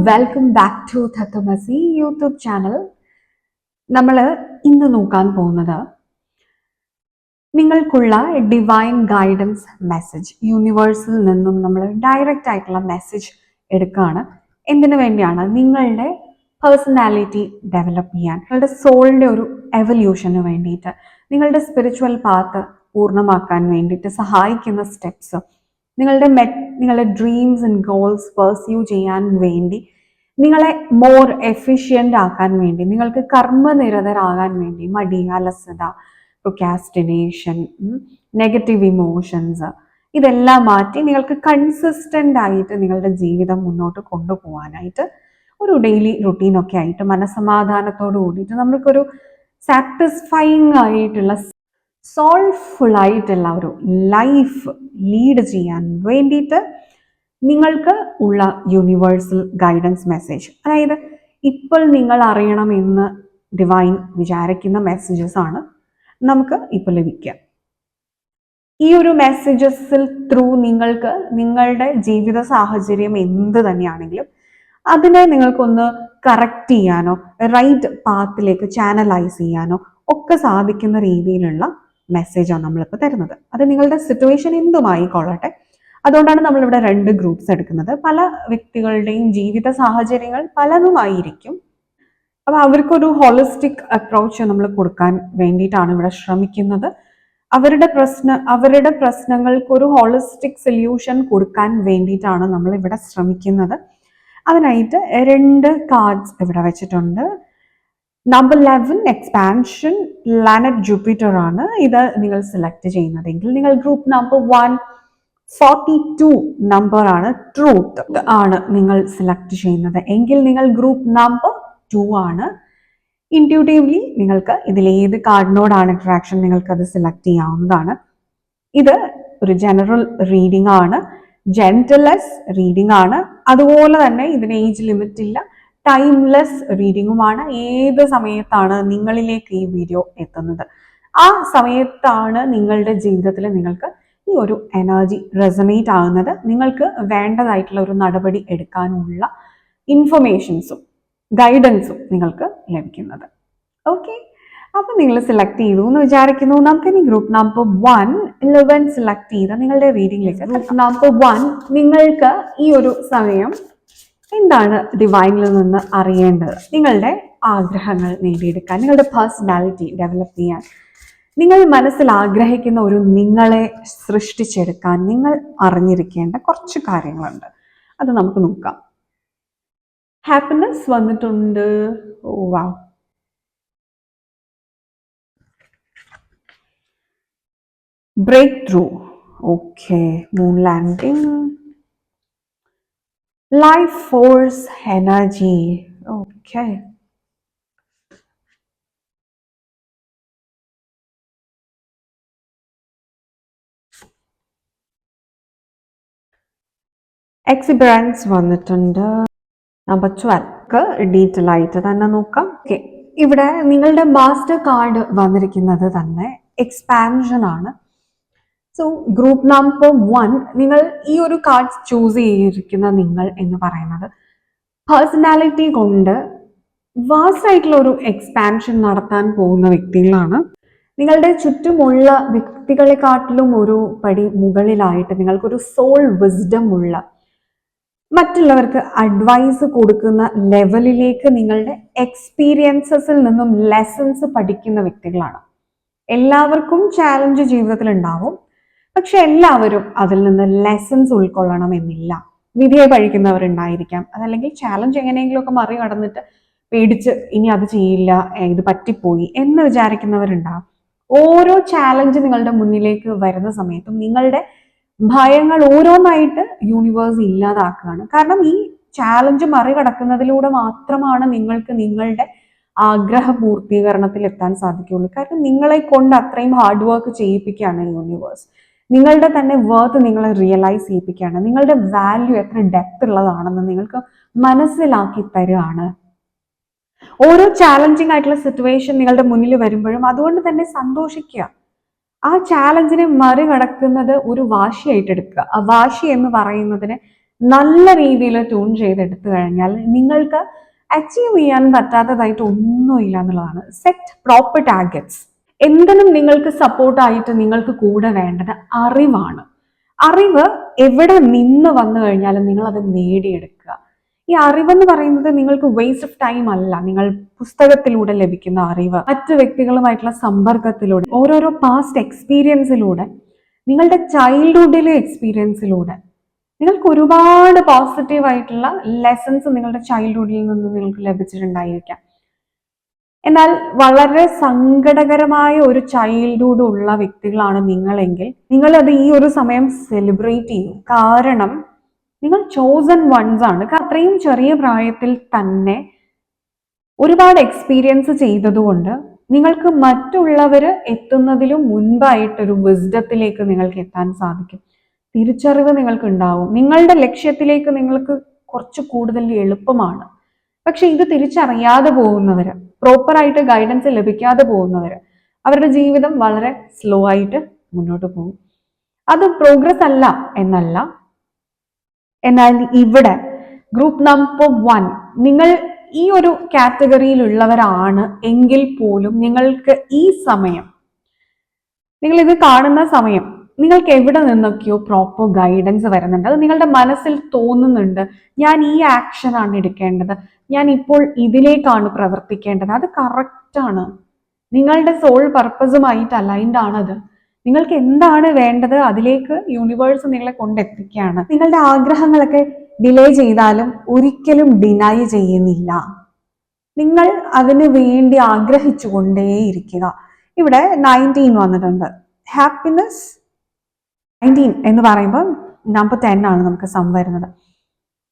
Welcome back to Tattvamasi YouTube channel. നമ്മൾ ഇന്ന് നോക്കാൻ പോകുന്നത് നിങ്ങൾക്കുള്ള ഡിവൈൻ ഗൈഡൻസ് മെസ്സേജ്. യൂണിവേഴ്സിൽ നിന്നും നമ്മൾ ഡയറക്റ്റ് ആയിട്ടുള്ള മെസ്സേജ് എടുക്കുകയാണ്. എന്തിനു വേണ്ടിയാണ്? നിങ്ങളുടെ പേഴ്സണാലിറ്റി ഡെവലപ്പ് ചെയ്യാൻ, നിങ്ങളുടെ സോളിൻ്റെ ഒരു എവല്യൂഷന് വേണ്ടിയിട്ട്, നിങ്ങളുടെ സ്പിരിച്വൽ പാത്ത് പൂർണ്ണമാക്കാൻ വേണ്ടിയിട്ട് സഹായിക്കുന്ന സ്റ്റെപ്സ്, നിങ്ങളുടെ ഡ്രീംസ് ആൻഡ് ഗോൾസ് പെർസ്യൂ ചെയ്യാൻ വേണ്ടി, നിങ്ങളെ മോർ എഫിഷ്യൻ്റ് ആക്കാൻ വേണ്ടി, നിങ്ങൾക്ക് കർമ്മനിരതരാകാൻ വേണ്ടി, മടി, അലസത, പ്രൊക്കാസ്റ്റിനേഷൻ, നെഗറ്റീവ് ഇമോഷൻസ് ഇതെല്ലാം മാറ്റി നിങ്ങൾക്ക് കൺസിസ്റ്റൻ്റ് ആയിട്ട് നിങ്ങളുടെ ജീവിതം മുന്നോട്ട് കൊണ്ടുപോകാനായിട്ട് ഒരു ഡെയിലി റുട്ടീനൊക്കെ ആയിട്ട് മനസ്സമാധാനത്തോട് കൂടിയിട്ട് നമ്മൾക്കൊരു സാറ്റിസ്ഫൈങ് ആയിട്ടുള്ള സോൾഫുൾ ആയിട്ടുള്ള ഒരു ലൈഫ് ലീഡ് ചെയ്യാൻ വേണ്ടിയിട്ട് നിങ്ങൾക്ക് ഉള്ള യൂണിവേഴ്സൽ ഗൈഡൻസ് മെസ്സേജ്, അതായത് ഇപ്പോൾ നിങ്ങൾ അറിയണമെന്ന് ഡിവൈൻ വിചാരിക്കുന്ന മെസ്സേജസ് ആണ് നമുക്ക് ഇപ്പോൾ ലഭിക്കുക. ഈ ഒരു മെസ്സേജസിൽ ത്രൂ നിങ്ങൾക്ക് നിങ്ങളുടെ ജീവിത സാഹചര്യം എന്ത് തന്നെയാണെങ്കിലും അതിനെ നിങ്ങൾക്കൊന്ന് കറക്റ്റ് ചെയ്യാനോ റൈറ്റ് പാത്തിലേക്ക് ചാനലൈസ് ചെയ്യാനോ ഒക്കെ സാധിക്കുന്ന രീതിയിലുള്ള മെസ്സേജാണ് നമ്മളിപ്പോൾ തരുന്നത്. അത് നിങ്ങളുടെ സിറ്റുവേഷൻ എന്തുമായിക്കൊള്ളട്ടെ. അതുകൊണ്ടാണ് നമ്മളിവിടെ 2 ഗ്രൂപ്പ്സ് എടുക്കുന്നത്. പല വ്യക്തികളുടെയും ജീവിത സാഹചര്യങ്ങൾ പലതുമായിരിക്കും. അപ്പോൾ അവർക്കൊരു ഹോളിസ്റ്റിക് അപ്രോച്ച് നമ്മൾ കൊടുക്കാൻ വേണ്ടിയിട്ടാണ് ഇവിടെ ശ്രമിക്കുന്നത്. അവരുടെ പ്രശ്നങ്ങൾക്കൊരു ഹോളിസ്റ്റിക് സൊല്യൂഷൻ കൊടുക്കാൻ വേണ്ടിയിട്ടാണ് നമ്മൾ ഇവിടെ ശ്രമിക്കുന്നത്. അതിനായിട്ട് 2 കാർഡ്സ് ഇവിടെ വെച്ചിട്ടുണ്ട്. നമ്പർ 11 എക്സ്പാൻഷൻ, പ്ലാനറ്റ് ജൂപ്പിറ്റർ ആണ്. ഇത് നിങ്ങൾ സെലക്ട് ചെയ്യുന്നതെങ്കിൽ നിങ്ങൾ ഗ്രൂപ്പ് നമ്പർ 142 നമ്പർ ആണ്, ട്രൂത്ത് ആണ് നിങ്ങൾ സെലക്ട് ചെയ്യുന്നത് എങ്കിൽ നിങ്ങൾ ഗ്രൂപ്പ് നമ്പർ 2 ആണ്. ഇൻറ്റ്യൂട്ടീവ്ലി നിങ്ങൾക്ക് ഇതിലേത് കാർഡിനോടാണ് അട്രാക്ഷൻ നിങ്ങൾക്ക് അത് സെലക്ട് ചെയ്യാവുന്നതാണ്. ഇത് ഒരു ജനറൽ റീഡിംഗ് ആണ്, ജെന്റിൽനെസ് റീഡിംഗ് ആണ്. അതുപോലെ തന്നെ ഇതിന് ഏജ് ലിമിറ്റ് ഇല്ല, ടൈംലെസ് റീഡിങ്ങുമാണ്. ഏത് സമയത്താണ് നിങ്ങളിലേക്ക് ഈ വീഡിയോ എത്തുന്നത് ആ സമയത്താണ് നിങ്ങളുടെ ജീവിതത്തിൽ നിങ്ങൾക്ക് ഈ ഒരു എനർജി റെസണേറ്റ് ആകുന്നത്. നിങ്ങൾക്ക് വേണ്ടതായിട്ടുള്ള ഒരു നടപടി എടുക്കാനുള്ള ഇൻഫർമേഷൻസും ഗൈഡൻസും നിങ്ങൾക്ക് ലഭിക്കുന്നത്. ഓക്കെ, അപ്പൊ നിങ്ങൾ സെലക്ട് ചെയ്തു എന്ന് വിചാരിക്കുന്നു. നമുക്കിനി ഗ്രൂപ്പ് നമ്പർ 11 സെലക്ട് ചെയ്ത് നിങ്ങളുടെ റീഡിംഗിലേക്ക്. ഗ്രൂപ്പ് നമ്പർ 1 നിങ്ങൾക്ക് ഈ ഒരു സമയം എന്താണ് ഡിവൈനിൽ നിന്ന് അറിയേണ്ടത്? നിങ്ങളുടെ ആഗ്രഹങ്ങൾ നേടിയെടുക്കാൻ, നിങ്ങളുടെ പേഴ്സണാലിറ്റി ഡെവലപ്പ് ചെയ്യാൻ, നിങ്ങൾ മനസ്സിൽ ആഗ്രഹിക്കുന്ന ഒരു നിങ്ങളെ സൃഷ്ടിച്ചെടുക്കാൻ നിങ്ങൾ അറിഞ്ഞിരിക്കേണ്ട കുറച്ച് കാര്യങ്ങളുണ്ട്. അത് നമുക്ക് നോക്കാം. ഹാപ്പിനെസ് വന്നിട്ടുണ്ട്. Oh wow. Breakthrough. Okay. Moon landing. Life force energy. Okay. Exuberance വന്നിട്ടുണ്ട്. നമ്പർ 12 ഡീറ്റെയിൽ ആയിട്ട് തന്നെ നോക്കാം. ഓക്കെ, ഇവിടെ നിങ്ങളുടെ മാസ്റ്റർ കാർഡ് വന്നിരിക്കുന്നത് തന്നെ എക്സ്പാൻഷൻ ആണ്. സോ ഗ്രൂപ്പ് നമ്പർ 1 നിങ്ങൾ ഈ ഒരു കാർഡ് ചൂസ് ചെയ്തിരിക്കുന്ന നിങ്ങൾ എന്ന് പറയുന്നത് പേഴ്സണാലിറ്റി കൊണ്ട് വാസ്റ്റ് ആയിട്ടുള്ള ഒരു എക്സ്പാൻഷൻ നടത്താൻ പോകുന്ന വ്യക്തികളാണ്. നിങ്ങളുടെ ചുറ്റുമുള്ള വ്യക്തികളെക്കാട്ടിലും ഒരു പടി മുകളിലായിട്ട് നിങ്ങൾക്കൊരു സോൾ വിസ്ഡം ഉള്ള, മറ്റുള്ളവർക്ക് അഡ്വൈസ് കൊടുക്കുന്ന ലെവലിലേക്ക് നിങ്ങളുടെ എക്സ്പീരിയൻസസിൽ നിന്നും ലെസൺസ് പഠിക്കുന്ന വ്യക്തികളാണ്. എല്ലാവർക്കും ചാലഞ്ച് ജീവിതത്തിൽ ഉണ്ടാവും, പക്ഷെ എല്ലാവരും അതിൽ നിന്ന് ലെസൺസ് ഉൾക്കൊള്ളണമെന്നില്ല. വിധിയെ പഴിക്കുന്നവരുണ്ടായിരിക്കാം, അതല്ലെങ്കിൽ ചാലഞ്ച് എങ്ങനെയെങ്കിലും ഒക്കെ മറികടന്നിട്ട് പേടിച്ച് ഇനി അത് ചെയ്യില്ല, ഇത് പറ്റിപ്പോയി എന്ന് വിചാരിക്കുന്നവരുണ്ടാവും. ഓരോ ചാലഞ്ച് നിങ്ങളുടെ മുന്നിലേക്ക് വരുന്ന സമയത്തും നിങ്ങളുടെ ഭയങ്ങൾ ഓരോന്നായിട്ട് യൂണിവേഴ്സ് ഇല്ലാതാക്കുകയാണ്. കാരണം ഈ ചാലഞ്ച് മറികടക്കുന്നതിലൂടെ മാത്രമാണ് നിങ്ങൾക്ക് നിങ്ങളുടെ ആഗ്രഹ പൂർത്തീകരണത്തിൽ എത്താൻ സാധിക്കുകയുള്ളൂ. കാരണം നിങ്ങളെ കൊണ്ട് അത്രയും ഹാർഡ് വർക്ക് ചെയ്യിപ്പിക്കുകയാണ് യൂണിവേഴ്സ്. നിങ്ങളുടെ തന്നെ വർത്ത് നിങ്ങളെ റിയലൈസ് ചെയ്യിപ്പിക്കുകയാണ്. നിങ്ങളുടെ വാല്യൂ എത്ര ഡെപ്ത് ഉള്ളതാണെന്ന് നിങ്ങൾക്ക് മനസ്സിലാക്കി തരുകയാണ്. ഓരോ ചാലഞ്ചിങ് ആയിട്ടുള്ള സിറ്റുവേഷൻ നിങ്ങളുടെ മുന്നിൽ വരുമ്പോഴും അതുകൊണ്ട് തന്നെ സന്തോഷിക്കുക. ആ ചാലഞ്ചിനെ മറികടക്കുന്നത് ഒരു വാശിയായിട്ട് എടുക്കുക. ആ വാശി എന്ന് പറയുന്നതിന് നല്ല രീതിയിൽ ട്യൂൺ ചെയ്തെടുത്തു കഴിഞ്ഞാൽ നിങ്ങൾക്ക് അച്ചീവ് ചെയ്യാൻ പറ്റാത്തതായിട്ട് ഒന്നുമില്ല എന്നുള്ളതാണ്. Set proper targets. എന്തിനും നിങ്ങൾക്ക് സപ്പോർട്ടായിട്ട് നിങ്ങൾക്ക് കൂടെ വേണ്ടത് അറിവാണ്. അറിവ് എവിടെ നിന്ന് വന്നു കഴിഞ്ഞാലും നിങ്ങൾ അത് നേടിയെടുക്കുക. ഈ അറിവെന്ന് പറയുന്നത് നിങ്ങൾക്ക് വേസ്റ്റ് ഓഫ് ടൈം അല്ല. നിങ്ങൾ പുസ്തകത്തിലൂടെ ലഭിക്കുന്ന അറിവ്, മറ്റു വ്യക്തികളുമായിട്ടുള്ള സമ്പർക്കത്തിലൂടെ, ഓരോരോ പാസ്റ്റ് എക്സ്പീരിയൻസിലൂടെ, നിങ്ങളുടെ ചൈൽഡ്ഹുഡിലെ എക്സ്പീരിയൻസിലൂടെ നിങ്ങൾക്ക് ഒരുപാട് പോസിറ്റീവ് ആയിട്ടുള്ള ലെസൺസ് നിങ്ങളുടെ ചൈൽഡ്ഹുഡിൽ നിന്ന് നിങ്ങൾക്ക് ലഭിച്ചിട്ടുണ്ടായിരിക്കാം. എന്നാൽ വളരെ സങ്കടകരമായ ഒരു ചൈൽഡ്ഹുഡ് ഉള്ള വ്യക്തികളാണ് നിങ്ങളെങ്കിൽ നിങ്ങൾ അത് ഈ ഒരു സമയം സെലിബ്രേറ്റ് ചെയ്യും. കാരണം നിങ്ങൾ ചോസൺ വൺസ് ആണ്. അത്രയും ചെറിയ പ്രായത്തിൽ തന്നെ ഒരുപാട് എക്സ്പീരിയൻസ് ചെയ്തതുകൊണ്ട് നിങ്ങൾക്ക് മറ്റുള്ളവർ എത്തുന്നതിലും മുൻപായിട്ടൊരു വിസ്ഡത്തിലേക്ക് നിങ്ങൾക്ക് എത്താൻ സാധിക്കും. തിരിച്ചറിവ് നിങ്ങൾക്ക് ഉണ്ടാവും. നിങ്ങളുടെ ലക്ഷ്യത്തിലേക്ക് നിങ്ങൾക്ക് കുറച്ച് കൂടുതൽ എളുപ്പമാണ്. പക്ഷെ ഇത് തിരിച്ചറിയാതെ പോകുന്നവര്, പ്രോപ്പറായിട്ട് ഗൈഡൻസ് ലഭിക്കാതെ പോകുന്നവര്, അവരുടെ ജീവിതം വളരെ സ്ലോ ആയിട്ട് മുന്നോട്ട് പോകും. അത് പ്രോഗ്രസ് അല്ല എന്നല്ല. എന്നാൽ ഇവിടെ ഗ്രൂപ്പ് നമ്പർ 1 നിങ്ങൾ ഈ ഒരു കാറ്റഗറിയിലുള്ളവരാണ് എങ്കിൽ പോലും നിങ്ങൾക്ക് ഈ സമയം, നിങ്ങൾ ഇത് കാണുന്ന സമയം, നിങ്ങൾക്ക് എവിടെ നിന്നൊക്കെയോ പ്രോപ്പർ ഗൈഡൻസ് വരുന്നുണ്ട്. അത് നിങ്ങളുടെ മനസ്സിൽ തോന്നുന്നുണ്ട്, ഞാൻ ഈ ആക്ഷൻ ആണ് എടുക്കേണ്ടത്, ഞാൻ ഇപ്പോൾ ഇതിലേക്കാണ് പ്രവർത്തിക്കേണ്ടത്, അത് കറക്റ്റാണ്, നിങ്ങളുടെ സോൾ പർപ്പസുമായിട്ട് അലൈൻഡ് ആണത്. നിങ്ങൾക്ക് എന്താണ് വേണ്ടത് അതിലേക്ക് യൂണിവേഴ്സ് നിങ്ങളെ കൊണ്ടെത്തിക്കുകയാണ്. നിങ്ങളുടെ ആഗ്രഹങ്ങളൊക്കെ ഡിലേ ചെയ്താലും ഒരിക്കലും ഡിനൈ ചെയ്യുന്നില്ല. നിങ്ങൾ അതിനു വേണ്ടി ആഗ്രഹിച്ചു കൊണ്ടേയിരിക്കുക. ഇവിടെ 19 വന്നിട്ടുണ്ട്. ഹാപ്പിനെസ് 19 എന്ന് പറയുമ്പോൾ നമ്പർ 10 ആണ് നമുക്ക് സം വരുന്നത്.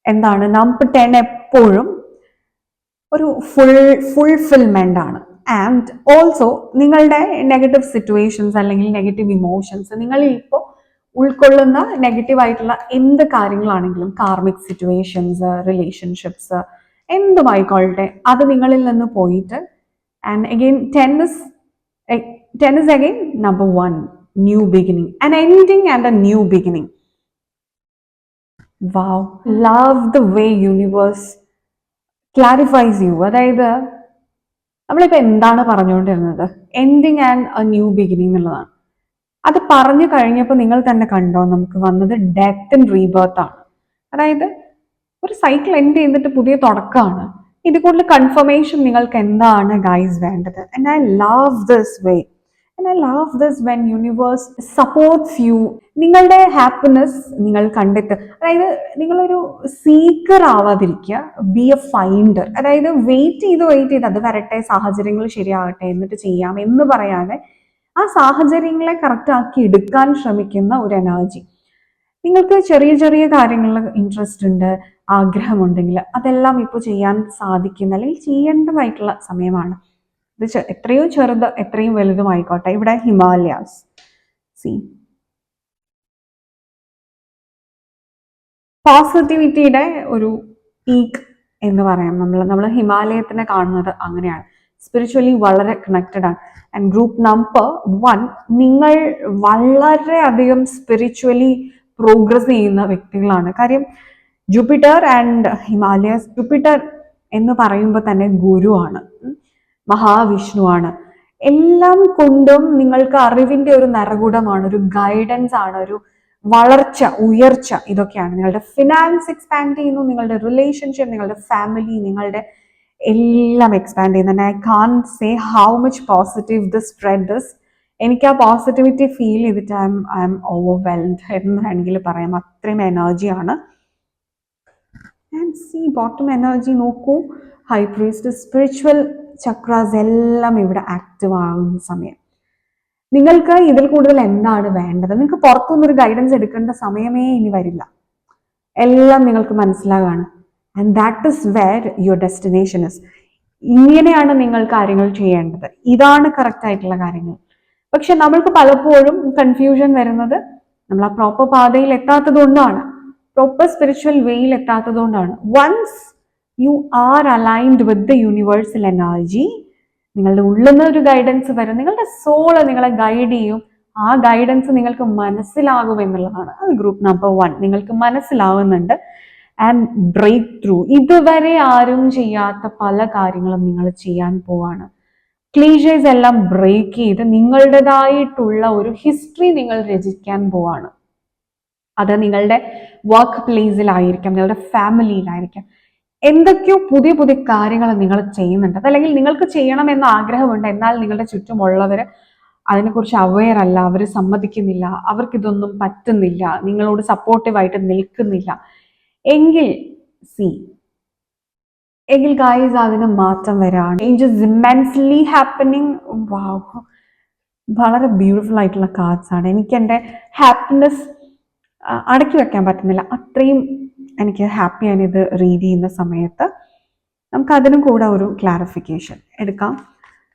എന്താണ് നമ്പർ 10? എപ്പോഴും ഒരു ഫുൾഫിൽമെന്റ് ആണ്. ആൻഡ് ഓൾസോ നിങ്ങളുടെ നെഗറ്റീവ് സിറ്റുവേഷൻസ് അല്ലെങ്കിൽ നെഗറ്റീവ് ഇമോഷൻസ്, നിങ്ങൾ ഇപ്പോൾ ഉൾക്കൊള്ളുന്ന നെഗറ്റീവ് ആയിട്ടുള്ള എന്ത് കാര്യങ്ങളാണെങ്കിലും, കാർമിക് സിറ്റുവേഷൻസ്, റിലേഷൻഷിപ്സ്, എന്തുമായിക്കൊള്ളട്ടെ, അത് നിങ്ങളിൽ നിന്ന് പോയിട്ട് and again 10 is again number 1, new beginning, an ending and a new beginning. Wow, love the way universe clarifies you. അതായത് നമ്മളിപ്പോ എന്താണ് പറഞ്ഞുകൊണ്ടിരുന്നത്? Ending and A new beginning എന്നുള്ളതാണ്. അത് പറഞ്ഞു കഴിഞ്ഞപ്പോൾ നിങ്ങൾ തന്നെ കണ്ടോ, നമുക്ക് വന്നത് ഡെത്ത് ആൻഡ് റീബർത്ത് ആണ്. അതായത് ഒരു സൈക്കിൾ എൻഡ് ചെയ്തിട്ട് പുതിയ തുടക്കമാണ്. ഇത് കൂടുതൽ കൺഫർമേഷൻ നിങ്ങൾക്ക് എന്താണ് ഗൈസ് വേണ്ടത്? And I love this way. And I love this when universe supports you. നിങ്ങളുടെ ഹാപ്പിനെസ് നിങ്ങൾ കണ്ടെത്തുക. അതായത് നിങ്ങളൊരു സീക്കർ ആവാതിരിക്കുക, ബി എ ഫൈൻഡർ. അതായത് വെയിറ്റ് ചെയ്ത് അത് വരട്ടെ, സാഹചര്യങ്ങൾ ശരിയാകട്ടെ എന്നിട്ട് ചെയ്യാം എന്ന് പറയാതെ ആ സാഹചര്യങ്ങളെ കറക്റ്റ് ആക്കി എടുക്കാൻ ശ്രമിക്കുന്ന ഒരു എനർജി. നിങ്ങൾക്ക് ചെറിയ ചെറിയ കാര്യങ്ങളിൽ ഇൻട്രസ്റ്റ് ഉണ്ട്, ആഗ്രഹമുണ്ടെങ്കിൽ അതെല്ലാം ഇപ്പോൾ ചെയ്യാൻ സാധിക്കുന്ന അല്ലെങ്കിൽ ചെയ്യേണ്ടതായിട്ടുള്ള സമയമാണ്. ഇത് എത്രയോ ചെറുത് എത്രയും വലുതുമായിക്കോട്ടെ. ഇവിടെ ഹിമാലയാസ്, സി പോസിറ്റിവിറ്റിയുടെ ഒരു പീക്ക് എന്ന് പറയാം. നമ്മൾ ഹിമാലയത്തിനെ കാണുന്നത് അങ്ങനെയാണ്. സ്പിരിച്വലി വളരെ കണക്റ്റഡ് ആണ്. ആൻഡ് ഗ്രൂപ്പ് നമ്പർ 1 നിങ്ങൾ വളരെയധികം സ്പിരിച്വലി പ്രോഗ്രസ് ചെയ്യുന്ന വ്യക്തികളാണ്. കാര്യം ജൂപ്പിറ്റർ ആൻഡ് ഹിമാലയസ്, ജൂപ്പിറ്റർ എന്ന് പറയുമ്പോൾ തന്നെ ഗുരുവാണ്, മഹാവിഷ്ണുവാണ്. എല്ലാം കൊണ്ടും നിങ്ങൾക്ക് അറിവിന്റെ ഒരു നിറകുടമാണ്, ഒരു ഗൈഡൻസ് ആണ്, ഒരു വളർച്ച, ഉയർച്ച, ഇതൊക്കെയാണ്. നിങ്ങളുടെ ഫിനാൻസ് എക്സ്പാൻഡ് ചെയ്യുന്നു, നിങ്ങളുടെ റിലേഷൻഷിപ്പ്, നിങ്ങളുടെ ഫാമിലി, നിങ്ങളുടെ എല്ലാം എക്സ്പാൻഡ് ചെയ്യുന്നു. I can say how much positive this spread is. എനിക്ക് ആ പോസിറ്റിവിറ്റി ഫീൽ ചെയ്തിട്ട് ഐ എം ഓവർവെൽഡ് എന്ന് വേണമെങ്കിൽ പറയാം. അത്രയും എനർജിയാണ്. ആൻഡ് സി ബോട്ടം എനർജി നോക്കൂ, ഹൈ പ്രീസ്റ്റ്, സ്പിരിച്വൽ ചക്രാസ് എല്ലാം ഇവിടെ ആക്റ്റീവ് ആകുന്ന സമയം. നിങ്ങൾക്ക് ഇതിൽ കൂടുതൽ എന്താണ് വേണ്ടത്? നിങ്ങൾക്ക് പുറത്തുനിന്നൊരു ഗൈഡൻസ് എടുക്കേണ്ട സമയമേ ഇനി വരില്ല. എല്ലാം നിങ്ങൾക്ക് മനസ്സിലാകാണ്. And that is where your destination is. ഇങ്ങനെയാണ് നിങ്ങൾ കാര്യങ്ങൾ ചെയ്യേണ്ടത്, ഇതാണ് കറക്റ്റ് ആയിട്ടുള്ള കാര്യങ്ങൾ. പക്ഷെ നമ്മൾക്ക് പലപ്പോഴും കൺഫ്യൂഷൻ വരുന്നത് നമ്മൾ ആ പ്രോപ്പർ പാതയിൽ എത്താത്തത് കൊണ്ടാണ്, പ്രോപ്പർ സ്പിരിച്വൽ വേയിൽ എത്താത്തത് കൊണ്ടാണ്. Once you are aligned with the universal energy, നിങ്ങളുടെ ഉള്ളിൽ നിന്ന് ഒരു ഗൈഡൻസ് വരും, നിങ്ങളുടെ സോള് നിങ്ങളെ ഗൈഡ് ചെയ്യും. ആ ഗൈഡൻസ് നിങ്ങൾക്ക് മനസ്സിലാകും എന്നുള്ളതാണ്. അത് ഗ്രൂപ്പ് നമ്പർ 1 നിങ്ങൾക്ക് മനസ്സിലാവുന്നുണ്ട്. ആൻഡ് ബ്രേക്ക് ത്രൂ, ഇതുവരെ ആരും ചെയ്യാത്ത പല കാര്യങ്ങളും നിങ്ങൾ ചെയ്യാൻ പോവാണ്. ക്ലീഷേസ് എല്ലാം ബ്രേക്ക് ചെയ്ത് നിങ്ങളുടേതായിട്ടുള്ള ഒരു ഹിസ്റ്ററി നിങ്ങൾ രചിക്കാൻ പോവാണ്. അത് നിങ്ങളുടെ വർക്ക് പ്ലേസിലായിരിക്കാം, നിങ്ങളുടെ ഫാമിലിയിലായിരിക്കാം, എന്തൊക്കെയോ പുതിയ പുതിയ കാര്യങ്ങൾ നിങ്ങൾ ചെയ്യുന്നുണ്ട്. അതല്ലെങ്കിൽ നിങ്ങൾക്ക് ചെയ്യണമെന്ന് ആഗ്രഹമുണ്ട്, എന്നാൽ നിങ്ങളുടെ ചുറ്റുമുള്ളവർ അതിനെക്കുറിച്ച് അവെയർ അല്ല, അവർ സമ്മതിക്കുന്നില്ല, അവർക്കിതൊന്നും പറ്റുന്നില്ല, നിങ്ങളോട് സപ്പോർട്ടീവായിട്ട് നിൽക്കുന്നില്ല എങ്കിൽ എങ്കിൽ ഗായ്സ് അതിന് മാറ്റം വരാണ്. Changes immensely happening. വാവ്, വളരെ ബ്യൂട്ടിഫുൾ ആയിട്ടുള്ള കാർഡ്സ് ആണ്. എനിക്ക് എൻ്റെ ഹാപ്പിനെസ് അടക്കി വെക്കാൻ പറ്റുന്നില്ല, അത്രയും എനിക്ക് ഹാപ്പിയാണ് ഇത് റീഡ് ചെയ്യുന്ന സമയത്ത്. നമുക്ക് അതിനും കൂടെ ഒരു ക്ലാരിഫിക്കേഷൻ എടുക്കാം.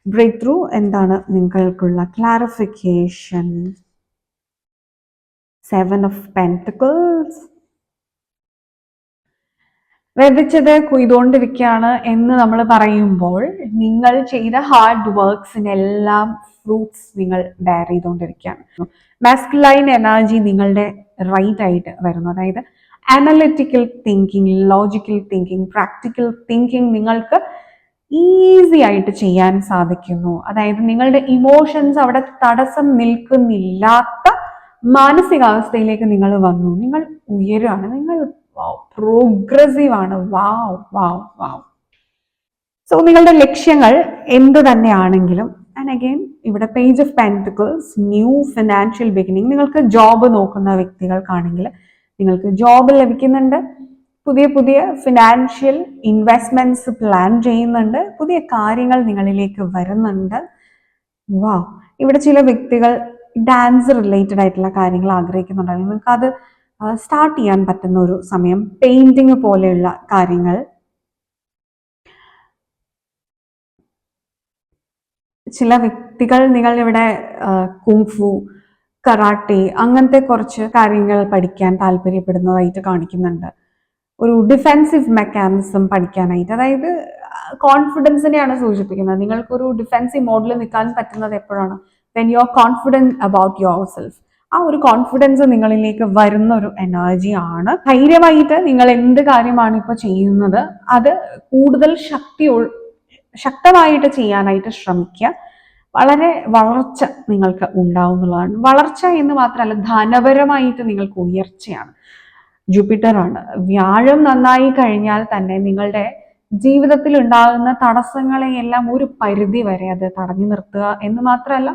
ബ്രേക്ക് ത്രൂ എന്താണ് നിങ്ങൾക്കുള്ള ക്ലാരിഫിക്കേഷൻ? 7 of Pentacles. വിതച്ചത് കൊയ്തുകൊണ്ടിരിക്കുകയാണ് എന്ന് നമ്മൾ പറയുമ്പോൾ നിങ്ങൾ ചെയ്ത ഹാർഡ് വർക്ക്സിനെല്ലാം ഫ്രൂട്ട്സ് നിങ്ങൾ ബെയർ ചെയ്തുകൊണ്ടിരിക്കുകയാണ്. മാസ്കുലൈൻ എനർജി നിങ്ങളുടെ റൈറ്റ് ആയിട്ട് വരുന്നു. അതായത് analytical thinking, logical thinking, practical thinking നിങ്ങൾക്ക് ഈസി ആയിട്ട് ചെയ്യാൻ സാധിക്കുന്നു. അതായത് നിങ്ങളുടെ ഇമോഷൻസ് അവിടെ തടസ്സം നിൽക്കുന്നില്ലാത്ത മാനസികാവസ്ഥയിലേക്ക് നിങ്ങൾ വന്നു. നിങ്ങൾ ഉയരുകയാണ്, നിങ്ങൾ പ്രോഗ്രസീവ് ആണ്. വാവ് വാവ് വാവ്. സോ നിങ്ങളുടെ ലക്ഷ്യങ്ങൾ എന്ത് തന്നെയാണെങ്കിലും, ആൻഡ് അഗെയിൻ ഇവിടെ page of pentacles, new financial beginning. നിങ്ങൾക്ക് ജോബ് നോക്കുന്ന വ്യക്തികൾക്കാണെങ്കിൽ നിങ്ങൾക്ക് ജോബ് ലഭിക്കുന്നുണ്ട്, പുതിയ പുതിയ ഫിനാൻഷ്യൽ ഇൻവെസ്റ്റ്മെന്റ്സ് പ്ലാൻ ചെയ്യുന്നുണ്ട്, പുതിയ കാര്യങ്ങൾ നിങ്ങളിലേക്ക് വരുന്നുണ്ട്. വാവ്. ഇവിടെ ചില വ്യക്തികൾ ഡാൻസ് റിലേറ്റഡ് ആയിട്ടുള്ള കാര്യങ്ങൾ ആഗ്രഹിക്കുന്നുണ്ടായിരുന്നു, നിങ്ങൾക്ക് അത് സ്റ്റാർട്ട് ചെയ്യാൻ പറ്റുന്ന ഒരു സമയം. പെയിന്റിങ് പോലെയുള്ള കാര്യങ്ങൾ. ചില വ്യക്തികൾ നിങ്ങൾ ഇവിടെ കുങ്ഫു, കറാട്ടെ അങ്ങനത്തെ കുറച്ച് കാര്യങ്ങൾ പഠിക്കാൻ താല്പര്യപ്പെടുന്നതായിട്ട് കാണിക്കുന്നുണ്ട്. ഒരു ഡിഫെൻസീവ് മെക്കാനിസം പഠിക്കാനായിട്ട്, അതായത് കോൺഫിഡൻസിനെയാണ് സൂചിപ്പിക്കുന്നത്. നിങ്ങൾക്കൊരു ഡിഫെൻസീവ് മോഡിൽ നിൽക്കാൻ പറ്റുന്നത് എപ്പോഴാണ്? When you are confident about your self. ആ ഒരു കോൺഫിഡൻസ് നിങ്ങളിലേക്ക് വരുന്ന ഒരു എനർജി ആണ്. ധൈര്യമായിട്ട് നിങ്ങൾ എന്ത് കാര്യമാണ് ഇപ്പോൾ ചെയ്യുന്നത് അത് കൂടുതൽ ശക്തമായിട്ട് ചെയ്യാനായിട്ട് ശ്രമിക്കുക. വളരെ വളർച്ച നിങ്ങൾക്ക് ഉണ്ടാവുന്നതാണ്. വളർച്ച എന്ന് മാത്രമല്ല, ധനപരമായിട്ട് നിങ്ങൾക്ക് ഉയർച്ചയാണ്. ജൂപ്പിറ്റർ ആണ്. വ്യാഴം നന്നായി കഴിഞ്ഞാൽ തന്നെ നിങ്ങളുടെ ജീവിതത്തിൽ ഉണ്ടാകുന്ന തടസ്സങ്ങളെയെല്ലാം ഒരു പരിധി വരെ അത് തടഞ്ഞു നിർത്തുക എന്ന് മാത്രമല്ല,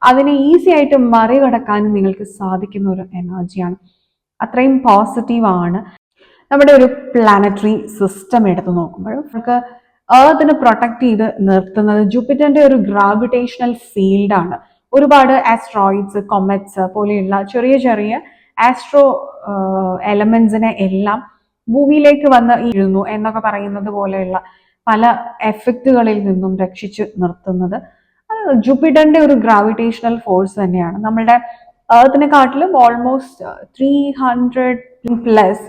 അതിനെ ഈസി ആയിട്ട് മറികടക്കാനും നിങ്ങൾക്ക് സാധിക്കുന്ന ഒരു എനർജിയാണ്. അത്രയും പോസിറ്റീവ് ആണ്. നമ്മുടെ ഒരു പ്ലാനറ്ററി സിസ്റ്റം എടുത്തു നോക്കുമ്പോൾ നമുക്ക് ഏർത്തിനെ പ്രൊട്ടക്ട് ചെയ്ത് നിർത്തുന്നത് ജൂപ്പിറ്ററിന്റെ ഒരു ഗ്രാവിറ്റേഷണൽ ഫീൽഡാണ്. ഒരുപാട് ആസ്ട്രോയിഡ്സ്, കൊമറ്റ്സ് പോലെയുള്ള ചെറിയ ചെറിയ ആസ്ട്രോ എലമെന്റ്സിനെ എല്ലാം ഭൂമിയിലേക്ക് വന്ന് വീഴുന്നു എന്നൊക്കെ പറയുന്നത് പോലെയുള്ള പല എഫക്റ്റുകളിൽ നിന്നും രക്ഷിച്ച് നിർത്തുന്നത് ജൂപ്പിറ്ററിന്റെ ഒരു ഗ്രാവിറ്റേഷണൽ ഫോഴ്സ് തന്നെയാണ്. നമ്മളുടെ ഏർത്തിനെക്കാട്ടിലും ഓൾമോസ്റ്റ് 300+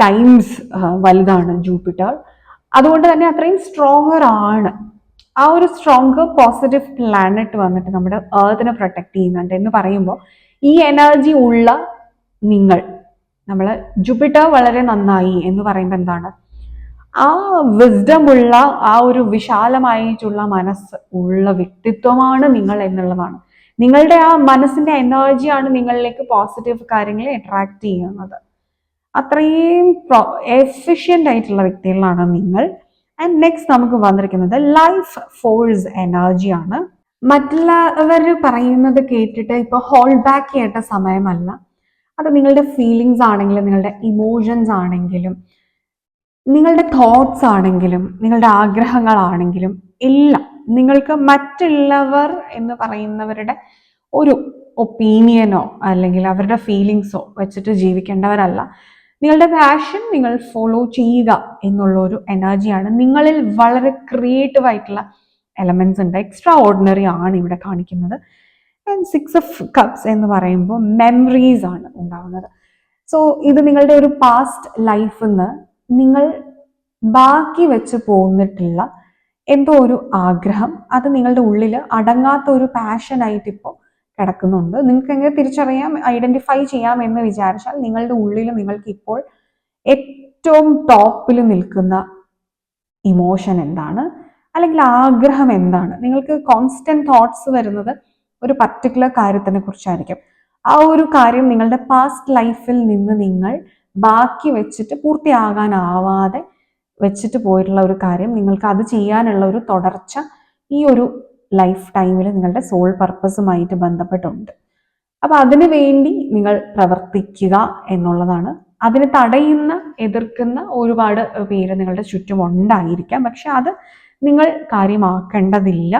ടൈംസ് വലുതാണ് ജൂപ്പിറ്റർ. അതുകൊണ്ട് തന്നെ അത്രയും സ്ട്രോങ്ങർ ആണ്. ആ ഒരു സ്ട്രോങ്ങർ പോസിറ്റീവ് പ്ലാനറ്റ് വന്നിട്ട് നമ്മുടെ ഏർത്തിനെ പ്രൊട്ടക്ട് ചെയ്യുന്നുണ്ട് എന്ന് പറയുമ്പോൾ ഈ എനർജി ഉള്ള നിങ്ങൾ, നമ്മൾ ജൂപ്പിറ്റർ വളരെ നന്നായി എന്ന് പറയുമ്പോൾ എന്താണ്, ആ വിസ്ഡം ഉള്ള, ആ ഒരു വിശാലമായിട്ടുള്ള മനസ്സ് ഉള്ള വ്യക്തിത്വമാണ് നിങ്ങൾ എന്നുള്ളതാണ്. നിങ്ങളുടെ ആ മനസ്സിന്റെ എനർജിയാണ് നിങ്ങളിലേക്ക് പോസിറ്റീവ് കാര്യങ്ങളെ അട്രാക്ട് ചെയ്യുന്നത്. അത്രയും എഫിഷ്യൻ്റ് ആയിട്ടുള്ള വ്യക്തികളാണ് നിങ്ങൾ. ആൻഡ് നെക്സ്റ്റ് നമുക്ക് വന്നിരിക്കുന്നത് ലൈഫ് ഫോഴ്സ് എനർജിയാണ്. മറ്റുള്ളവർ പറയുന്നത് കേട്ടിട്ട് ഇപ്പോൾ ഹോൾഡ് ബാക്ക് ചെയ്യേണ്ട സമയമല്ല. അത് നിങ്ങളുടെ ഫീലിങ്സ് ആണെങ്കിലും, നിങ്ങളുടെ ഇമോഷൻസ് ആണെങ്കിലും, നിങ്ങളുടെ തോട്ട്സ് ആണെങ്കിലും, നിങ്ങളുടെ ആഗ്രഹങ്ങളാണെങ്കിലും എല്ലാം നിങ്ങൾക്ക് മറ്റുള്ളവർ എന്ന് പറയുന്നവരുടെ ഒരു ഒപ്പീനിയനോ അല്ലെങ്കിൽ അവരുടെ ഫീലിങ്സോ വെച്ചിട്ട് ജീവിക്കേണ്ടവരല്ല. നിങ്ങളുടെ പാഷൻ നിങ്ങൾ ഫോളോ ചെയ്യുക എന്നുള്ള ഒരു എനർജിയാണ്. നിങ്ങളിൽ വളരെ ക്രിയേറ്റീവ് ആയിട്ടുള്ള എലമെന്റ്സ് ഉണ്ട്. എക്സ്ട്രാ ഓർഡിനറി ആണ് ഇവിടെ കാണിക്കുന്നത്. ആൻഡ് 6 of Cups എന്ന് പറയുമ്പോൾ മെമ്മറീസ് ആണ് ഉണ്ടാവുന്നത്. സോ ഇത് നിങ്ങളുടെ ഒരു പാസ്റ്റ് ലൈഫിൽ നിന്ന് നിങ്ങൾ ബാക്കി വെച്ച് പോന്നിട്ടുള്ള എന്തോ ഒരു ആഗ്രഹം, അത് നിങ്ങളുടെ ഉള്ളിൽ അടങ്ങാത്ത ഒരു പാഷനായിട്ട് ഇപ്പോൾ കിടക്കുന്നുണ്ട്. നിങ്ങൾക്ക് എങ്ങനെ തിരിച്ചറിയാം, ഐഡന്റിഫൈ ചെയ്യാം എന്ന് വിചാരിച്ചാൽ നിങ്ങളുടെ ഉള്ളിൽ നിങ്ങൾക്ക് ഇപ്പോൾ ഏറ്റവും ടോപ്പിൽ നിൽക്കുന്ന ഇമോഷൻ എന്താണ്, അല്ലെങ്കിൽ ആഗ്രഹം എന്താണ്. നിങ്ങൾക്ക് കോൺസ്റ്റന്റ് തോട്ട്സ് വരുന്നത് ഒരു പർട്ടിക്കുലർ കാര്യത്തിനെ കുറിച്ചായിരിക്കും. ആ ഒരു കാര്യം നിങ്ങളുടെ പാസ്റ്റ് ലൈഫിൽ നിന്ന് നിങ്ങൾ ബാക്കി വെച്ചിട്ട് പൂർത്തിയാകാനാവാതെ വെച്ചിട്ട് പോയിട്ടുള്ള ഒരു കാര്യം, നിങ്ങൾക്ക് അത് ചെയ്യാനുള്ള ഒരു തുടർച്ച ഈ ഒരു ലൈഫ് ടൈമിൽ നിങ്ങളുടെ സോൾ പർപ്പസുമായിട്ട് ബന്ധപ്പെട്ടുണ്ട്. അപ്പൊ അതിനു വേണ്ടി നിങ്ങൾ പ്രവർത്തിക്കുക എന്നുള്ളതാണ്. അതിനെ തടയുന്ന, എതിർക്കുന്ന ഒരുപാട് പേര് നിങ്ങളുടെ ചുറ്റും ഉണ്ടായിരിക്കാം. പക്ഷെ അത് നിങ്ങൾ കാര്യമാക്കേണ്ടതില്ല.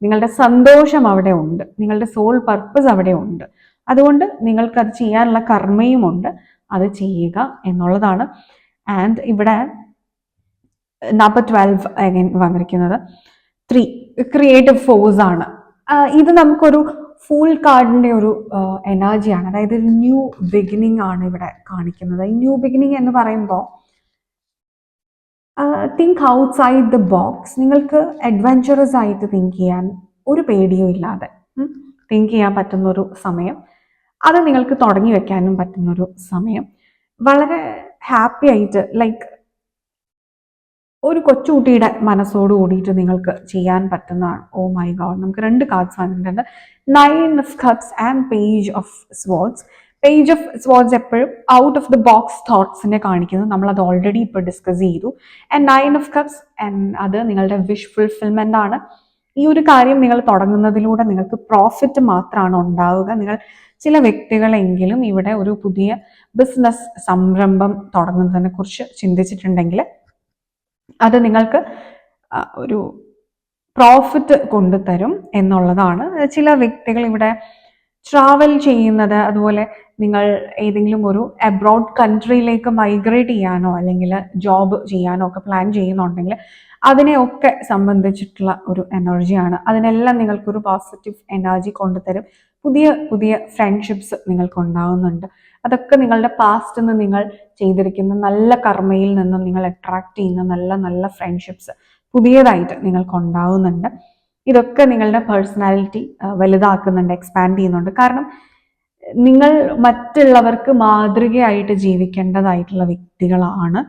നിങ്ങളുടെ സന്തോഷം അവിടെ ഉണ്ട്, നിങ്ങളുടെ സോൾ പർപ്പസ് അവിടെ ഉണ്ട്. അതുകൊണ്ട് നിങ്ങൾക്ക് അത് ചെയ്യാനുള്ള കർമ്മയുമുണ്ട്, അത് ചെയ്യുക എന്നുള്ളതാണ്. ആൻഡ് ഇവിടെ നമ്പർ 12 അഗൈൻ വന്നിരിക്കുന്നത് 3 ക്രിയേറ്റീവ് ഫോഴ്സ് ആണ്. ഇത് നമുക്കൊരു ഫുൾ കാർഡിന്റെ ഒരു എനർജിയാണ്. അതായത് ഒരു ന്യൂ ബിഗിനിങ് ആണ് ഇവിടെ കാണിക്കുന്നത്. ഈ ന്യൂ ബിഗിനിങ് എന്ന് പറയുമ്പോൾ തിങ്ക് ഔട്ട്സൈഡ് ദ ബോക്സ്. നിങ്ങൾക്ക് അഡ്വഞ്ചറസ് ആയിട്ട് തിങ്ക് ചെയ്യാൻ ഒരു പേടിയും ഇല്ലാതെ തിങ്ക് ചെയ്യാൻ പറ്റുന്നൊരു സമയം, അത് നിങ്ങൾക്ക് തുടങ്ങി വെക്കാനും പറ്റുന്നൊരു സമയം. വളരെ ഹാപ്പി ആയിട്ട്, ലൈക്ക് ഒരു കൊച്ചുകുട്ടിയുടെ മനസ്സോട് കൂടിയിട്ട് നിങ്ങൾക്ക് ചെയ്യാൻ പറ്റുന്നതാണ്. ഓ മൈ ഗോഡ്, നമുക്ക് 2 കാർഡ്സ് വന്നിട്ടുണ്ട്, 9 of cups and page of swords. Page of swords എപ്പോഴും ഔട്ട് ഓഫ് ദ ബോക്സ് തോട്ട്സിനെ കാണിക്കുന്നു. നമ്മൾ അത് ഓൾറെഡി ഇപ്പോൾ ഡിസ്കസ് ചെയ്തു. ആൻഡ് 9 ഓഫ് കപ്സ്, അത് നിങ്ങളുടെ വിഷ് ഫുൾഫിൽമെന്റ് ആണ്. ഈ ഒരു കാര്യം നിങ്ങൾ തുടങ്ങുന്നതിലൂടെ നിങ്ങൾക്ക് പ്രോഫിറ്റ് മാത്രമാണ് ഉണ്ടാവുക. നിങ്ങൾ ചില വ്യക്തികളെങ്കിലും ഇവിടെ ഒരു പുതിയ ബിസിനസ് സംരംഭം തുടങ്ങുന്നതിനെ കുറിച്ച് ചിന്തിച്ചിട്ടുണ്ടെങ്കിൽ അത് നിങ്ങൾക്ക് ഒരു പ്രോഫിറ്റ് കൊണ്ടുതരും എന്നുള്ളതാണ്. ചില വ്യക്തികൾ ഇവിടെ ട്രാവൽ ചെയ്യുന്നത്, അതുപോലെ നിങ്ങൾ ഏതെങ്കിലും ഒരു അബ്രോഡ് കൺട്രിയിലേക്ക് മൈഗ്രേറ്റ് ചെയ്യാനോ അല്ലെങ്കിൽ ജോബ് ചെയ്യാനോ ഒക്കെ പ്ലാൻ ചെയ്യുന്നുണ്ടെങ്കിൽ അതിനെയൊക്കെ സംബന്ധിച്ചിട്ടുള്ള ഒരു എനർജിയാണ്. അതിനെല്ലാം നിങ്ങൾക്കൊരു പോസിറ്റീവ് എനർജി കൊണ്ടുതരും. പുതിയ പുതിയ ഫ്രണ്ട്ഷിപ്സ് നിങ്ങൾക്ക് ഉണ്ടാകുന്നുണ്ട്. അതൊക്കെ നിങ്ങളുടെ പാസ്റ്റ് നിന്ന് നിങ്ങൾ ചെയ്തിരിക്കുന്ന നല്ല കർമ്മയിൽ നിന്നും നിങ്ങൾ അട്രാക്ട് ചെയ്യുന്ന നല്ല നല്ല ഫ്രണ്ട്ഷിപ്സ് പുതിയതായിട്ട് നിങ്ങൾക്ക് ഉണ്ടാവുന്നുണ്ട്. ഇതൊക്കെ നിങ്ങളുടെ പേഴ്സണാലിറ്റി വലുതാക്കുന്നുണ്ട്, എക്സ്പാൻഡ് ചെയ്യുന്നുണ്ട്. കാരണം നിങ്ങൾ മറ്റുള്ളവർക്ക് മാതൃകയായിട്ട് ജീവിക്കേണ്ടതായിട്ടുള്ള വ്യക്തികളാണ്.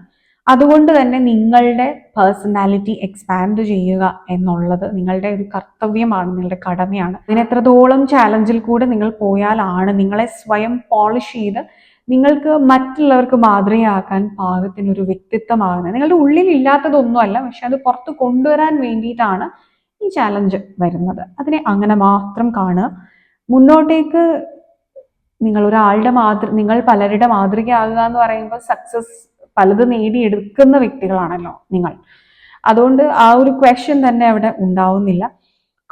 അതുകൊണ്ട് തന്നെ നിങ്ങളുടെ പേഴ്സണാലിറ്റി എക്സ്പാൻഡ് ചെയ്യുക എന്നുള്ളത് നിങ്ങളുടെ ഒരു കർത്തവ്യമാണ്, നിങ്ങളുടെ കടമയാണ്. ഇതിന് എത്രത്തോളം ചാലഞ്ചിൽ കൂടെ നിങ്ങൾ പോയാലാണ് നിങ്ങളെ സ്വയം പോളിഷ് ചെയ്ത് നിങ്ങൾക്ക് മറ്റുള്ളവർക്ക് മാതൃകയാക്കാൻ പാകത്തിനൊരു വ്യക്തിത്വമാകുന്നത്. നിങ്ങളുടെ ഉള്ളിൽ ഇല്ലാത്തതൊന്നുമല്ല, പക്ഷെ അത് പുറത്ത് കൊണ്ടുവരാൻ വേണ്ടിയിട്ടാണ് ഈ ചാലഞ്ച് വരുന്നത്. അതിനെ അങ്ങനെ മാത്രം കാണുക. മുന്നോട്ടേക്ക് നിങ്ങൾ ഒരാളുടെ നിങ്ങൾ പലരുടെ മാതൃകയാകുക എന്ന് പറയുമ്പോൾ സക്സസ് പലത് നേടിയെടുക്കുന്ന വ്യക്തികളാണല്ലോ നിങ്ങൾ. അതുകൊണ്ട് ആ ഒരു ക്വസ്റ്റ്യൻ തന്നെ അവിടെ ഉണ്ടാവുന്നില്ല.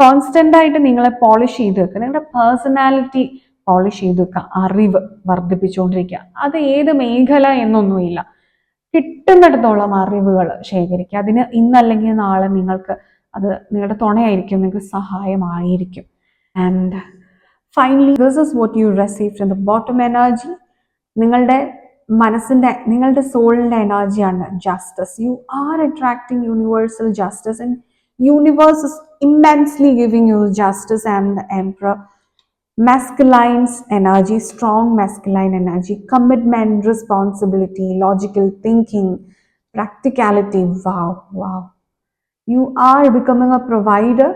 കോൺസ്റ്റന്റ് ആയിട്ട് നിങ്ങളെ പോളിഷ് ചെയ്ത് വെക്കുക, നിങ്ങളുടെ പേഴ്സണാലിറ്റി പോളിഷ് ചെയ്ത് വെക്കുക, അറിവ് വർദ്ധിപ്പിച്ചുകൊണ്ടിരിക്കുക. അത് ഏത് മേഖല എന്നൊന്നുമില്ല, കിട്ടുന്നിടത്തോളം അറിവുകൾ ശേഖരിക്കുക. അതിന് ഇന്നല്ലെങ്കിൽ നാളെ നിങ്ങൾക്ക് അത് നിങ്ങളുടെ തുണയായിരിക്കും, നിങ്ങൾക്ക് സഹായമായിരിക്കും. And finally this is what you receive from the bottom energy. നിങ്ങളുടെ മനസ്സിന്റെ, നിങ്ങളുടെ സോളിന്റെ എനർജിയാണ് justice. You are attracting universal justice and universe is immensely giving you justice. And the emperor, masculine's energy, strong masculine energy, commitment, responsibility, logical thinking, practicality. Wow, you are becoming a provider,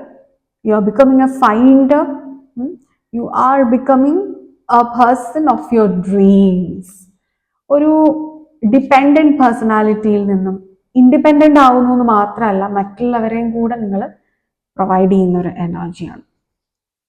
you are becoming a finder, you are becoming a person of your dreams. ഒരു dependent പേഴ്സണാലിറ്റിയിൽ നിന്നും independent ആവുന്നു എന്ന് മാത്രമല്ല, മറ്റുള്ളവരെയും കൂടെ നിങ്ങൾ provide ചെയ്യുന്ന ഒരു എനർജിയാണ്.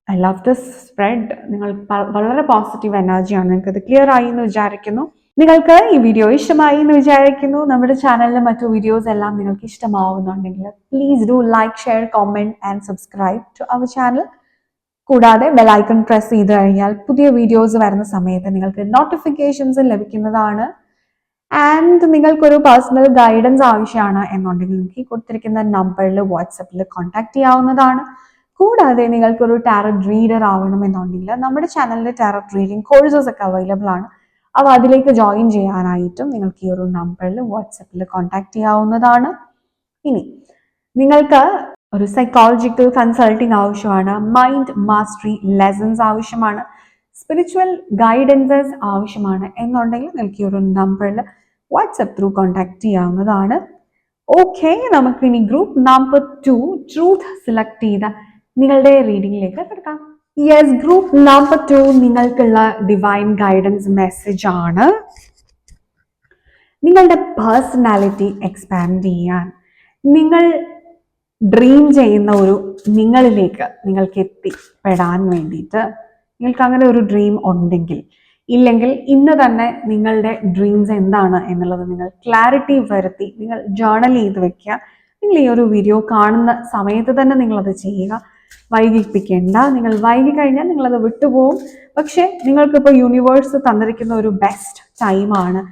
I love this spread. നിങ്ങൾ വളരെ പോസിറ്റീവ് എനർജിയാണ്. നിങ്ങൾക്ക് അത് ക്ലിയർ ആയി എന്ന് വിചാരിക്കുന്നു. നിങ്ങൾക്ക് ഈ വീഡിയോ ഇഷ്ടമായി എന്ന് വിചാരിക്കുന്നു. നമ്മുടെ ചാനലിലെ മറ്റു വീഡിയോസ് എല്ലാം നിങ്ങൾക്ക് ഇഷ്ടമാവുന്നുണ്ടെങ്കിൽ please do like, share, comment and subscribe to our channel. കൂടാതെ ബെലൈക്കൺ പ്രസ് ചെയ്ത് കഴിഞ്ഞാൽ പുതിയ വീഡിയോസ് വരുന്ന സമയത്ത് നിങ്ങൾക്ക് നോട്ടിഫിക്കേഷൻസ് ലഭിക്കുന്നതാണ്. ആൻഡ് നിങ്ങൾക്കൊരു പേഴ്സണൽ ഗൈഡൻസ് ആവശ്യമാണ് എന്നുണ്ടെങ്കിൽ നിങ്ങൾക്ക് കൊടുത്തിരിക്കുന്ന നമ്പറിൽ വാട്സപ്പിൽ കോൺടാക്ട് ചെയ്യാവുന്നതാണ്. കൂടാതെ നിങ്ങൾക്കൊരു ടാരറ്റ് റീഡർ ആവണമെന്നുണ്ടെങ്കിൽ നമ്മുടെ ചാനലിൽ ടാരറ്റ് റീഡിംഗ് കോഴ്സസ് ഒക്കെ അവൈലബിൾ ആണ്. അപ്പോൾ അതിലേക്ക് ജോയിൻ ചെയ്യാനായിട്ടും നിങ്ങൾക്ക് ഈ ഒരു നമ്പറിൽ വാട്സപ്പിൽ കോൺടാക്ട് ചെയ്യാവുന്നതാണ്. ഇനി നിങ്ങൾക്ക് ഒരു സൈക്കോളജിക്കൽ കൺസൾട്ടിങ് ആവശ്യമാണ്, മൈൻഡ് മാസ്റ്ററി ലെസൺസ് ആവശ്യമാണ്, സ്പിരിച്വൽ ഗൈഡൻസസ് ആവശ്യമാണ് എന്നുണ്ടെങ്കിൽ നിങ്ങൾക്ക് ഈ ഒരു നമ്പറിൽ വാട്സപ്പ് ത്രൂ കോൺടാക്ട് ചെയ്യാവുന്നതാണ്. ഓക്കെ, നമുക്ക് ഇനി ഗ്രൂപ്പ് നമ്പർ 2 ട്രൂത്ത് സെലക്ട് ചെയ്ത നിങ്ങളുടെ റീഡിങ്ങിലേക്ക് കിടക്കാം. യെസ്, ഗ്രൂപ്പ് നമ്പർ 2 നിങ്ങൾക്കുള്ള ഡിവൈൻ ഗൈഡൻസ് മെസ്സേജ് ആണ്. നിങ്ങളുടെ പേഴ്സണാലിറ്റി എക്സ്പാൻഡ് ചെയ്യാൻ, നിങ്ങൾ ഡ്രീം ചെയ്യുന്ന ഒരു നിങ്ങളിലേക്ക് നിങ്ങൾക്ക് എത്തിപ്പെടാൻ വേണ്ടിയിട്ട്, നിങ്ങൾക്ക് അങ്ങനെ ഒരു ഡ്രീം ഉണ്ടെങ്കിൽ, ഇല്ലെങ്കിൽ ഇന്ന് തന്നെ നിങ്ങളുടെ ഡ്രീംസ് എന്താണ് എന്നുള്ളത് നിങ്ങൾ ക്ലാരിറ്റി വരുത്തി നിങ്ങൾ ജേർണൽ ചെയ്ത് വെക്കുക. നിങ്ങൾ ഈ ഒരു വീഡിയോ കാണുന്ന സമയത്ത് തന്നെ നിങ്ങളത് ചെയ്യുക, വൈകിപ്പിക്കേണ്ട. നിങ്ങൾ വൈകി കഴിഞ്ഞാൽ നിങ്ങളത് വിട്ടുപോകും. പക്ഷെ നിങ്ങൾക്കിപ്പോൾ യൂണിവേഴ്സ് തന്നിരിക്കുന്ന ഒരു ബെസ്റ്റ് ടൈമാണ്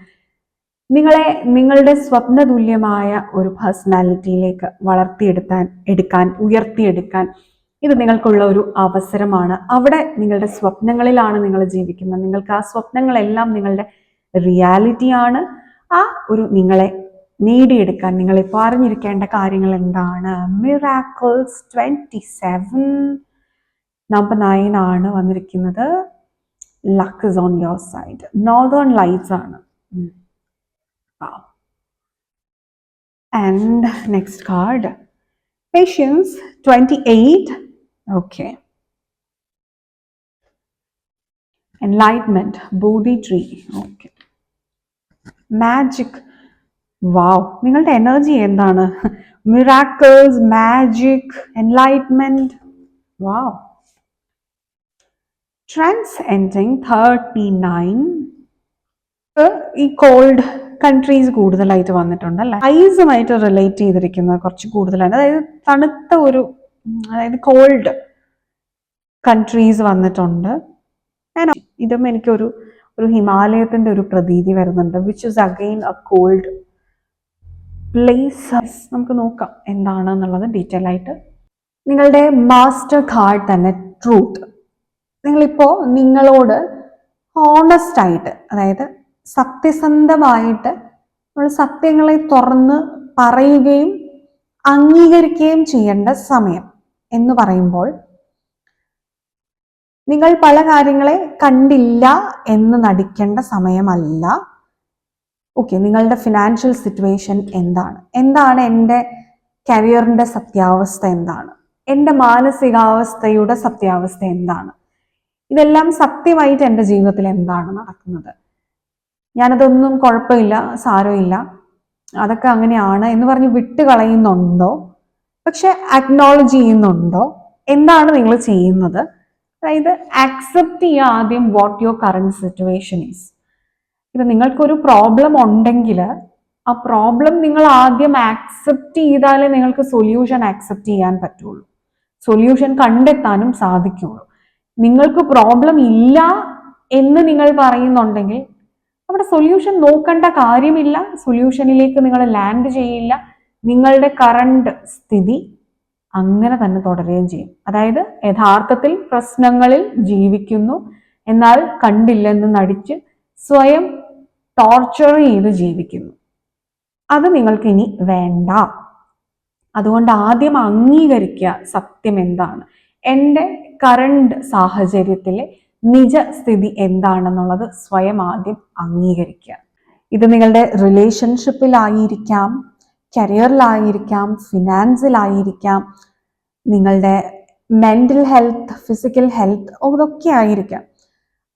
നിങ്ങളെ നിങ്ങളുടെ സ്വപ്നതുല്യമായ ഒരു പേഴ്സണാലിറ്റിയിലേക്ക് ഉയർത്തിയെടുക്കാൻ ഇത് നിങ്ങൾക്കുള്ള ഒരു അവസരമാണ്. അവിടെ നിങ്ങളുടെ സ്വപ്നങ്ങളിലാണ് നിങ്ങൾ ജീവിക്കുന്നത്. നിങ്ങൾക്ക് ആ സ്വപ്നങ്ങളെല്ലാം നിങ്ങളുടെ റിയാലിറ്റിയാണ്. ആ ഒരു നിങ്ങളെ നേടിയെടുക്കാൻ നിങ്ങളിപ്പോൾ അറിഞ്ഞിരിക്കേണ്ട കാര്യങ്ങൾ എന്താണ്? മിറാക്കിൾസ് 27 നമ്പർ 9 ആണ് വന്നിരിക്കുന്നത്. Luck is on your side. Northern lights ആണ്. And next card, Patience 28. Okay. Enlightenment, Bodhi tree. Okay. Magic. Wow. നിങ്ങളുടെ എനർജി എന്താണ്? Miracles, magic, enlightenment. Wow. Transcending 39. ഈ കോൾഡ് കൺട്രീസ് കൂടുതലായിട്ട് വന്നിട്ടുണ്ട് അല്ലേ? ഐസുമായിട്ട് റിലേറ്റ് ചെയ്തിരിക്കുന്നത് കുറച്ച് കൂടുതലാണ്. അതായത് തണുത്ത ഒരു, അതായത് കോൾഡ് കൺട്രീസ് വന്നിട്ടുണ്ട്. ഇതും എനിക്കൊരു ഹിമാലയത്തിന്റെ ഒരു പ്രതീതി വരുന്നുണ്ട്, which is again a cold place. നമുക്ക് നോക്കാം എന്താണെന്നുള്ളത് ഡീറ്റെയിൽ ആയിട്ട്. നിങ്ങളുടെ മാസ്റ്റർ കാർഡ് തന്നെ ട്രൂത്ത്. നിങ്ങളിപ്പോ നിങ്ങളോട് ഹോണസ്റ്റ് ആയിട്ട്, അതായത് സത്യസന്ധമായിട്ട് നമ്മൾ സത്യങ്ങളെ തുറന്ന് പറയുകയും അംഗീകരിക്കുകയും ചെയ്യേണ്ട സമയം എന്ന് പറയുമ്പോൾ, നിങ്ങൾ പല കാര്യങ്ങളെ കണ്ടില്ല എന്ന് നടിക്കേണ്ട സമയമല്ല. ഓക്കെ, നിങ്ങളുടെ ഫിനാൻഷ്യൽ സിറ്റുവേഷൻ എന്താണ് എൻ്റെ കരിയറിന്റെ സത്യാവസ്ഥ എന്താണ്, എൻ്റെ മാനസികാവസ്ഥയുടെ സത്യാവസ്ഥ എന്താണ്, ഇതെല്ലാം സത്യമായിട്ട് എൻ്റെ ജീവിതത്തിൽ എന്താണ് നടക്കുന്നത്, ഞാനതൊന്നും കുഴപ്പമില്ല, സാരമില്ല, അതൊക്കെ അങ്ങനെയാണ് എന്ന് പറഞ്ഞ് വിട്ടുകളയുന്നുണ്ടോ? പക്ഷെ അക്നോളജ് ചെയ്യുന്നുണ്ടോ? എന്താണ് നിങ്ങൾ ചെയ്യുന്നത്? അതായത് ആക്സെപ്റ്റ് ചെയ്യുക ആദ്യം what your current situation is. ഇപ്പൊ നിങ്ങൾക്കൊരു പ്രോബ്ലം ഉണ്ടെങ്കിൽ ആ പ്രോബ്ലം നിങ്ങൾ ആദ്യം ആക്സെപ്റ്റ് ചെയ്താലേ നിങ്ങൾക്ക് സൊല്യൂഷൻ ആക്സെപ്റ്റ് ചെയ്യാൻ പറ്റുള്ളൂ, സൊല്യൂഷൻ കണ്ടെത്താനും സാധിക്കുള്ളൂ. നിങ്ങൾക്ക് പ്രോബ്ലം ഇല്ല എന്ന് നിങ്ങൾ പറയുന്നുണ്ടെങ്കിൽ അവിടെ സൊല്യൂഷൻ നോക്കേണ്ട കാര്യമില്ല, സൊല്യൂഷനിലേക്ക് നിങ്ങൾ ലാൻഡ് ചെയ്യില്ല. നിങ്ങളുടെ കറണ്ട് സ്ഥിതി അങ്ങനെ തന്നെ തുടരുകയും ചെയ്യും. അതായത് യഥാർത്ഥത്തിൽ പ്രശ്നങ്ങളിൽ ജീവിക്കുന്നു, എന്നാൽ കണ്ടില്ലെന്ന് നടിച്ച് സ്വയം ടോർച്ചർ ചെയ്ത് ജീവിക്കുന്നു. അത് നിങ്ങൾക്ക് ഇനി വേണ്ട. അതുകൊണ്ട് ആദ്യം അംഗീകരിക്കുക സത്യം എന്താണ്, എൻ്റെ കറണ്ട് സാഹചര്യത്തിലെ നിജസ്ഥിതി എന്താണെന്നുള്ളത് സ്വയം ആദ്യം അംഗീകരിക്കുക. ഇത് നിങ്ങളുടെ റിലേഷൻഷിപ്പിലായിരിക്കാം, കരിയറിലായിരിക്കാം, ഫിനാൻസിലായിരിക്കാം, നിങ്ങളുടെ മെന്റൽ ഹെൽത്ത്, ഫിസിക്കൽ ഹെൽത്ത്, ഇതൊക്കെ ആയിരിക്കാം.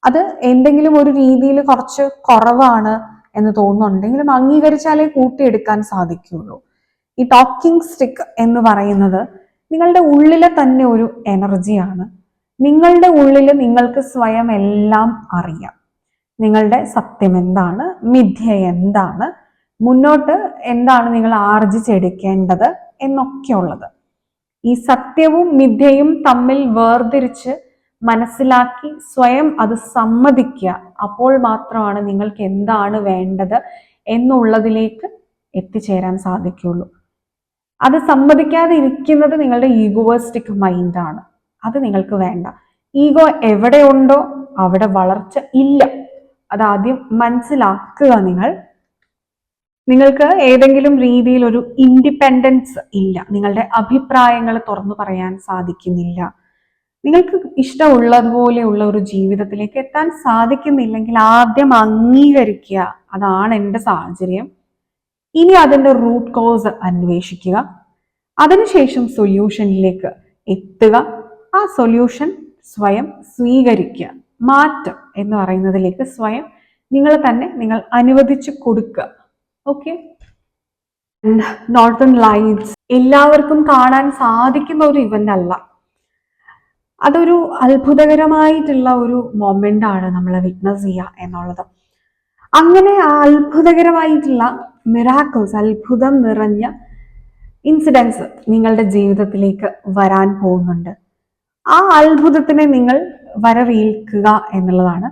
അത് എന്തെങ്കിലും ഒരു രീതിയിൽ കുറച്ച് കുറവാണ് എന്ന് തോന്നുന്നുണ്ടെങ്കിലും അംഗീകരിച്ചാലേ കൂട്ടിയെടുക്കാൻ സാധിക്കുള്ളൂ. ഈ ടോക്കിംഗ് സ്റ്റിക്ക് എന്ന് പറയുന്നത് നിങ്ങളുടെ ഉള്ളിലെ തന്നെ ഒരു എനർജിയാണ്. നിങ്ങളുടെ ഉള്ളിൽ നിങ്ങൾക്ക് സ്വയം എല്ലാം അറിയാം. നിങ്ങളുടെ സത്യം എന്താണ്, മിഥ്യ എന്താണ്, മുന്നോട്ട് എന്താണ് നിങ്ങൾ ആർജിച്ചെടുക്കേണ്ടത് എന്നൊക്കെയുള്ളത്. ഈ സത്യവും മിഥ്യയും തമ്മിൽ വേർതിരിച്ച് മനസ്സിലാക്കി സ്വയം അത് സമ്മതിക്കുക. അപ്പോൾ മാത്രമാണ് നിങ്ങൾക്ക് എന്താണ് വേണ്ടത് എന്നുള്ളതിലേക്ക് എത്തിച്ചേരാൻ സാധിക്കുള്ളൂ. അത് സമ്മതിക്കാതെ ഇരിക്കുന്നത് നിങ്ങളുടെ ഈഗോയിസ്റ്റിക് മൈൻഡാണ്. അത് നിങ്ങൾക്ക് വേണ്ട. ഈഗോ എവിടെയുണ്ടോ അവിടെ വളർച്ച ഇല്ല. അതാദ്യം മനസ്സിലാക്കുക നിങ്ങൾ. നിങ്ങൾക്ക് ഏതെങ്കിലും രീതിയിൽ ഒരു ഇൻഡിപെൻഡൻസ് ഇല്ല, നിങ്ങളുടെ അഭിപ്രായങ്ങൾ തുറന്നു പറയാൻ സാധിക്കുന്നില്ല, നിങ്ങൾക്ക് ഇഷ്ടമുള്ളതുപോലെയുള്ള ഒരു ജീവിതത്തിലേക്ക് എത്താൻ സാധിക്കുന്നില്ലെങ്കിൽ ആദ്യം അംഗീകരിക്കുക അതാണ് എൻ്റെ സാഹചര്യം, ഇനി അതിൻ്റെ റൂട്ട് കോസ് അന്വേഷിക്കുക, അതിനുശേഷം സൊല്യൂഷനിലേക്ക് എത്തുക, ആ സൊല്യൂഷൻ സ്വയം സ്വീകരിക്കുക, മാറ്റം എന്ന് പറയുന്നതിലേക്ക് സ്വയം നിങ്ങൾ അനുവദിച്ചു കൊടുക്കുക. ഓക്കെ. നോർത്തേൺ ലൈറ്റ്സ് എല്ലാവർക്കും കാണാൻ സാധിക്കുന്ന ഒരു ഇവന്റ് അല്ല, അതൊരു അത്ഭുതകരമായിട്ടുള്ള ഒരു മൊമെന്റ് ആണ് നമ്മൾ വിറ്റ്നസ് ചെയ്യുക എന്നുള്ളത്. അങ്ങനെ ആ അത്ഭുതകരമായിട്ടുള്ള മിറാക്കിൾസ്, അത്ഭുതം നിറഞ്ഞ ഇൻസിഡൻസ് നിങ്ങളുടെ ജീവിതത്തിലേക്ക് വരാൻ പോകുന്നുണ്ട്. ആ അത്ഭുതത്തിനെ നിങ്ങൾ വരവേൽക്കുക എന്നുള്ളതാണ്.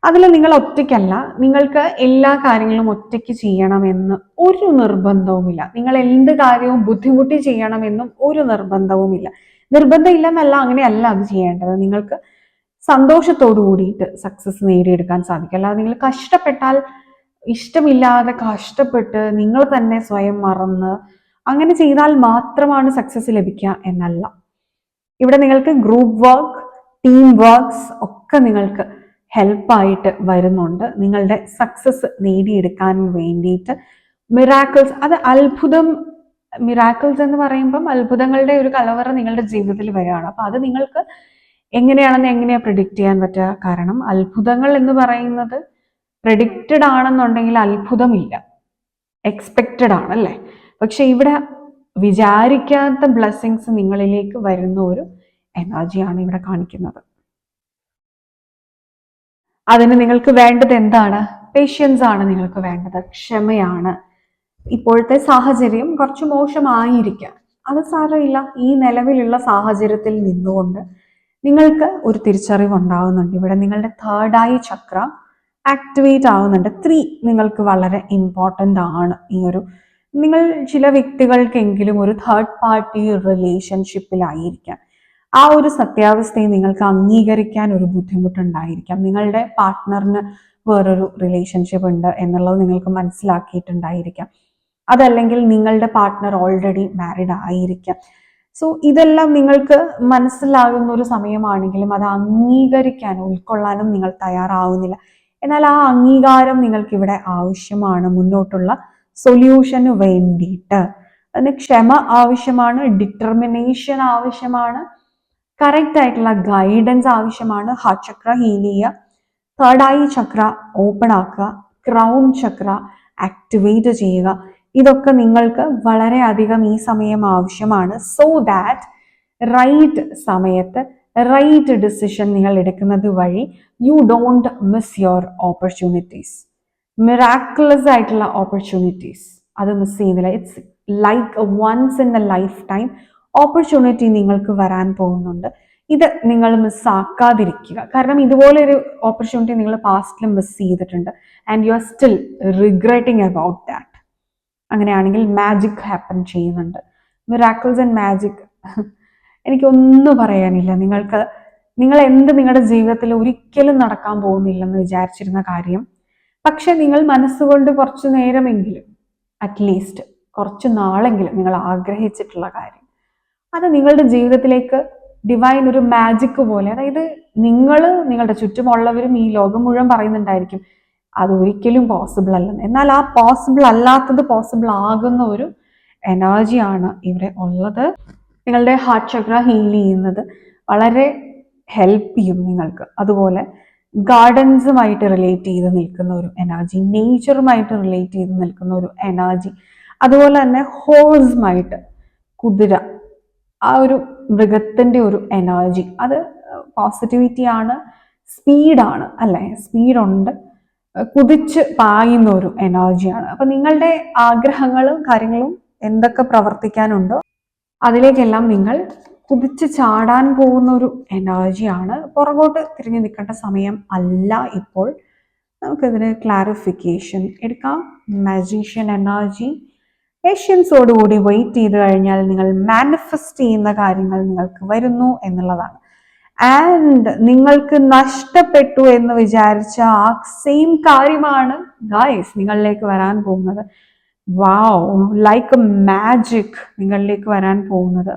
അതിൽ നിങ്ങൾ ഒറ്റയ്ക്കല്ല, നിങ്ങൾക്ക് എല്ലാ കാര്യങ്ങളും ഒറ്റയ്ക്ക് ചെയ്യണമെന്ന് ഒരു നിർബന്ധവുമില്ല, നിങ്ങൾ എന്ത് കാര്യവും ബുദ്ധിമുട്ടി ചെയ്യണമെന്നും ഒരു നിർബന്ധവുമില്ല. നിർബന്ധം ഇല്ലെന്നല്ല, അങ്ങനെയല്ല അത് ചെയ്യേണ്ടത്. നിങ്ങൾക്ക് സന്തോഷത്തോടു കൂടിയിട്ട് സക്സസ് നേടിയെടുക്കാൻ സാധിക്കും. അല്ലാതെ നിങ്ങൾ കഷ്ടപ്പെട്ടാൽ, ഇഷ്ടമില്ലാതെ കഷ്ടപ്പെട്ട് നിങ്ങൾ തന്നെ സ്വയം മറന്ന് അങ്ങനെ ചെയ്താൽ മാത്രമാണ് സക്സസ് ലഭിക്കുക എന്നല്ല. ഇവിടെ നിങ്ങൾക്ക് ഗ്രൂപ്പ് വർക്ക്, ടീം വർക്ക്സ് ഒക്കെ നിങ്ങൾക്ക് ഹെൽപ്പായിട്ട് വരുന്നുണ്ട്. നിങ്ങളുടെ സക്സസ് നേടിയെടുക്കാൻ വേണ്ടിയിട്ട് മിറാക്കിൾസ്, അത് അത്ഭുതം, മിറാക്കിൾസ് എന്ന് പറയുമ്പം അത്ഭുതങ്ങളുടെ ഒരു കലവറ നിങ്ങളുടെ ജീവിതത്തിൽ വരികയാണ്. അപ്പൊ അത് നിങ്ങൾക്ക് എങ്ങനെയാ പ്രിഡിക്റ്റ് ചെയ്യാൻ പറ്റുക? കാരണം അത്ഭുതങ്ങൾ എന്ന് പറയുന്നത് പ്രെഡിക്റ്റഡ് ആണെന്നുണ്ടെങ്കിൽ അത്ഭുതമില്ല, എക്സ്പെക്റ്റഡ് ആണ് അല്ലേ? പക്ഷെ ഇവിടെ വിചാരിക്കാത്ത ബ്ലെസ്സിങ്സ് നിങ്ങളിലേക്ക് വരുന്ന ഒരു എനർജിയാണ് ഇവിടെ കാണിക്കുന്നത്. അതിന് നിങ്ങൾക്ക് വേണ്ടത് എന്താണ്? പേഷ്യൻസ് ആണ് നിങ്ങൾക്ക് വേണ്ടത്, ക്ഷമയാണ്. ഇപ്പോഴത്തെ സാഹചര്യം കുറച്ച് മോശമായിരിക്കാം, അത് സാരമില്ല. ഈ നിലവിലുള്ള സാഹചര്യത്തിൽ നിന്നുകൊണ്ട് നിങ്ങൾക്ക് ഒരു തിരിച്ചറിവ് ഉണ്ടാവുന്നുണ്ട്. ഇവിടെ നിങ്ങളുടെ തേർഡ് ഐ ചക്ര ആക്ടിവേറ്റ് ആവുന്നുണ്ട്. 3 നിങ്ങൾക്ക് വളരെ ഇമ്പോർട്ടൻ്റ് ആണ്. നിങ്ങൾ ചില വ്യക്തികൾക്കെങ്കിലും ഒരു തേർഡ് പാർട്ടി റിലേഷൻഷിപ്പിലായിരിക്കാം. ആ ഒരു സത്യാവസ്ഥയെ നിങ്ങൾക്ക് അംഗീകരിക്കാൻ ഒരു ബുദ്ധിമുട്ടുണ്ടായിരിക്കാം. നിങ്ങളുടെ പാർട്ട്ണറിന് വേറൊരു റിലേഷൻഷിപ്പ് ഉണ്ട് എന്നുള്ളത് നിങ്ങൾക്ക് മനസ്സിലാക്കിയിട്ടുണ്ടായിരിക്കാം. അതല്ലെങ്കിൽ നിങ്ങളുടെ പാർട്ട്ണർ ഓൾറെഡി മാരിഡ് ആയിരിക്കാം. സോ ഇതെല്ലാം നിങ്ങൾക്ക് മനസ്സിലാകുന്ന ഒരു സമയമാണെങ്കിലും അത് അംഗീകരിക്കാൻ, ഉൾക്കൊള്ളാനും നിങ്ങൾ തയ്യാറാവുന്നില്ല. എന്നാൽ ആ അംഗീകാരം നിങ്ങൾക്ക് ഇവിടെ ആവശ്യമാണ് മുന്നോട്ടുള്ള സൊല്യൂഷന് വേണ്ടിയിട്ട്. അതിന് ക്ഷമ ആവശ്യമാണ്, ഡിറ്റർമിനേഷൻ ആവശ്യമാണ്, കറക്റ്റ് ആയിട്ടുള്ള ഗൈഡൻസ് ആവശ്യമാണ്. ഹാർട്ട് ചക്ര ഹീൽ ചെയ്യുക, തേർഡ് ഐ ചക്ര ഓപ്പൺ ആക്കുക, ക്രൗൺ ചക്ര ആക്ടിവേറ്റ് ചെയ്യുക. ഇതൊക്കെ നിങ്ങൾക്ക് വളരെയധികം ഈ സമയം ആവശ്യമാണ്. സോ ദാറ്റ് റൈറ്റ് സമയത്ത് റൈറ്റ് ഡിസിഷൻ നിങ്ങൾ എടുക്കുന്നത് വഴി you don't miss your opportunities. Miraculous ആയിട്ടുള്ള ഓപ്പർച്യൂണിറ്റീസ് അത് മിസ് ചെയ്യുന്നില്ല. It's like once in a lifetime opportunity നിങ്ങൾക്ക് വരാൻ പോകുന്നുണ്ട്. ഇത് നിങ്ങൾ മിസ്സാക്കാതിരിക്കുക. കാരണം ഇതുപോലൊരു ഓപ്പർച്യൂണിറ്റി നിങ്ങൾ പാസ്റ്റിൽ മിസ് ചെയ്തിട്ടുണ്ട് and you are still regretting about that. അങ്ങനെയാണെങ്കിൽ മാജിക് ഹാപ്പൻ ചെയ്യുന്നുണ്ട്. മിറാക്കിൾസ് ആൻഡ് മാജിക്, എനിക്കൊന്നും പറയാനില്ല. നിങ്ങൾ നിങ്ങളുടെ ജീവിതത്തിൽ ഒരിക്കലും നടക്കാൻ പോകുന്നില്ലെന്ന് വിചാരിച്ചിരുന്ന കാര്യം, പക്ഷെ നിങ്ങൾ മനസ്സുകൊണ്ട് കുറച്ചു നേരമെങ്കിലും, അറ്റ്ലീസ്റ്റ് കുറച്ച് നാളെങ്കിലും നിങ്ങൾ ആഗ്രഹിച്ചിട്ടുള്ള കാര്യം, അത് നിങ്ങളുടെ ജീവിതത്തിലേക്ക് ഡിവൈൻ ഒരു മാജിക് പോലെ, അതായത് നിങ്ങളുടെ ചുറ്റുമുള്ളവരും ഈ ലോകം മുഴുവൻ പറയുന്നുണ്ടായിരിക്കും അത് ഒരിക്കലും പോസിബിൾ അല്ലെന്ന്. എന്നാൽ ആ പോസിബിൾ അല്ലാത്തത് പോസിബിൾ ആകുന്ന ഒരു എനർജിയാണ് ഇവിടെ ഉള്ളത്. നിങ്ങളുടെ ഹാർട്ട് ചക്ര ഹീൽ ചെയ്യുന്നത് വളരെ ഹെൽപ്പ് ചെയ്യും നിങ്ങൾക്ക്. അതുപോലെ ഗാർഡൻസുമായിട്ട് റിലേറ്റ് ചെയ്ത് നിൽക്കുന്ന ഒരു എനർജി, നേച്ചറുമായിട്ട് റിലേറ്റ് ചെയ്ത് നിൽക്കുന്ന ഒരു എനർജി, അതുപോലെ തന്നെ ഹോഴ്സുമായിട്ട്, കുതിര, ആ ഒരു മൃഗത്തിൻ്റെ ഒരു എനർജി, അത് പോസിറ്റിവിറ്റി ആണ്, സ്പീഡാണ് അല്ലേ? സ്പീഡുണ്ട്, കുതിച്ച് പായുന്ന ഒരു എനർജിയാണ്. അപ്പൊ നിങ്ങളുടെ ആഗ്രഹങ്ങളും കാര്യങ്ങളും എന്തൊക്കെ പ്രവർത്തിക്കാനുണ്ടോ അതിലേക്കെല്ലാം നിങ്ങൾ കുതിച്ച് ചാടാൻ പോകുന്ന ഒരു എനർജിയാണ്. പുറകോട്ട് തിരിഞ്ഞു നിൽക്കേണ്ട സമയം അല്ല ഇപ്പോൾ. നമുക്കിതിന് ക്ലാരിഫിക്കേഷൻ എടുക്കാം. മാജീഷ്യൻ എനർജി, പേഷ്യൻസോടുകൂടി വെയിറ്റ് ചെയ്ത് കഴിഞ്ഞാൽ നിങ്ങൾ മാനിഫെസ്റ്റ് ചെയ്യുന്ന കാര്യങ്ങൾ നിങ്ങൾക്ക് വരുന്നു എന്നുള്ളതാണ്. ആൻഡ് നിങ്ങൾക്ക് നഷ്ടപ്പെട്ടു എന്ന് വിചാരിച്ച ആ സെയിം കാര്യമാണ് ഗൈസ് നിങ്ങളിലേക്ക് വരാൻ പോകുന്നത്. വാവ്, ലൈക്ക് എ മാജിക് നിങ്ങളിലേക്ക് വരാൻ പോകുന്നത്.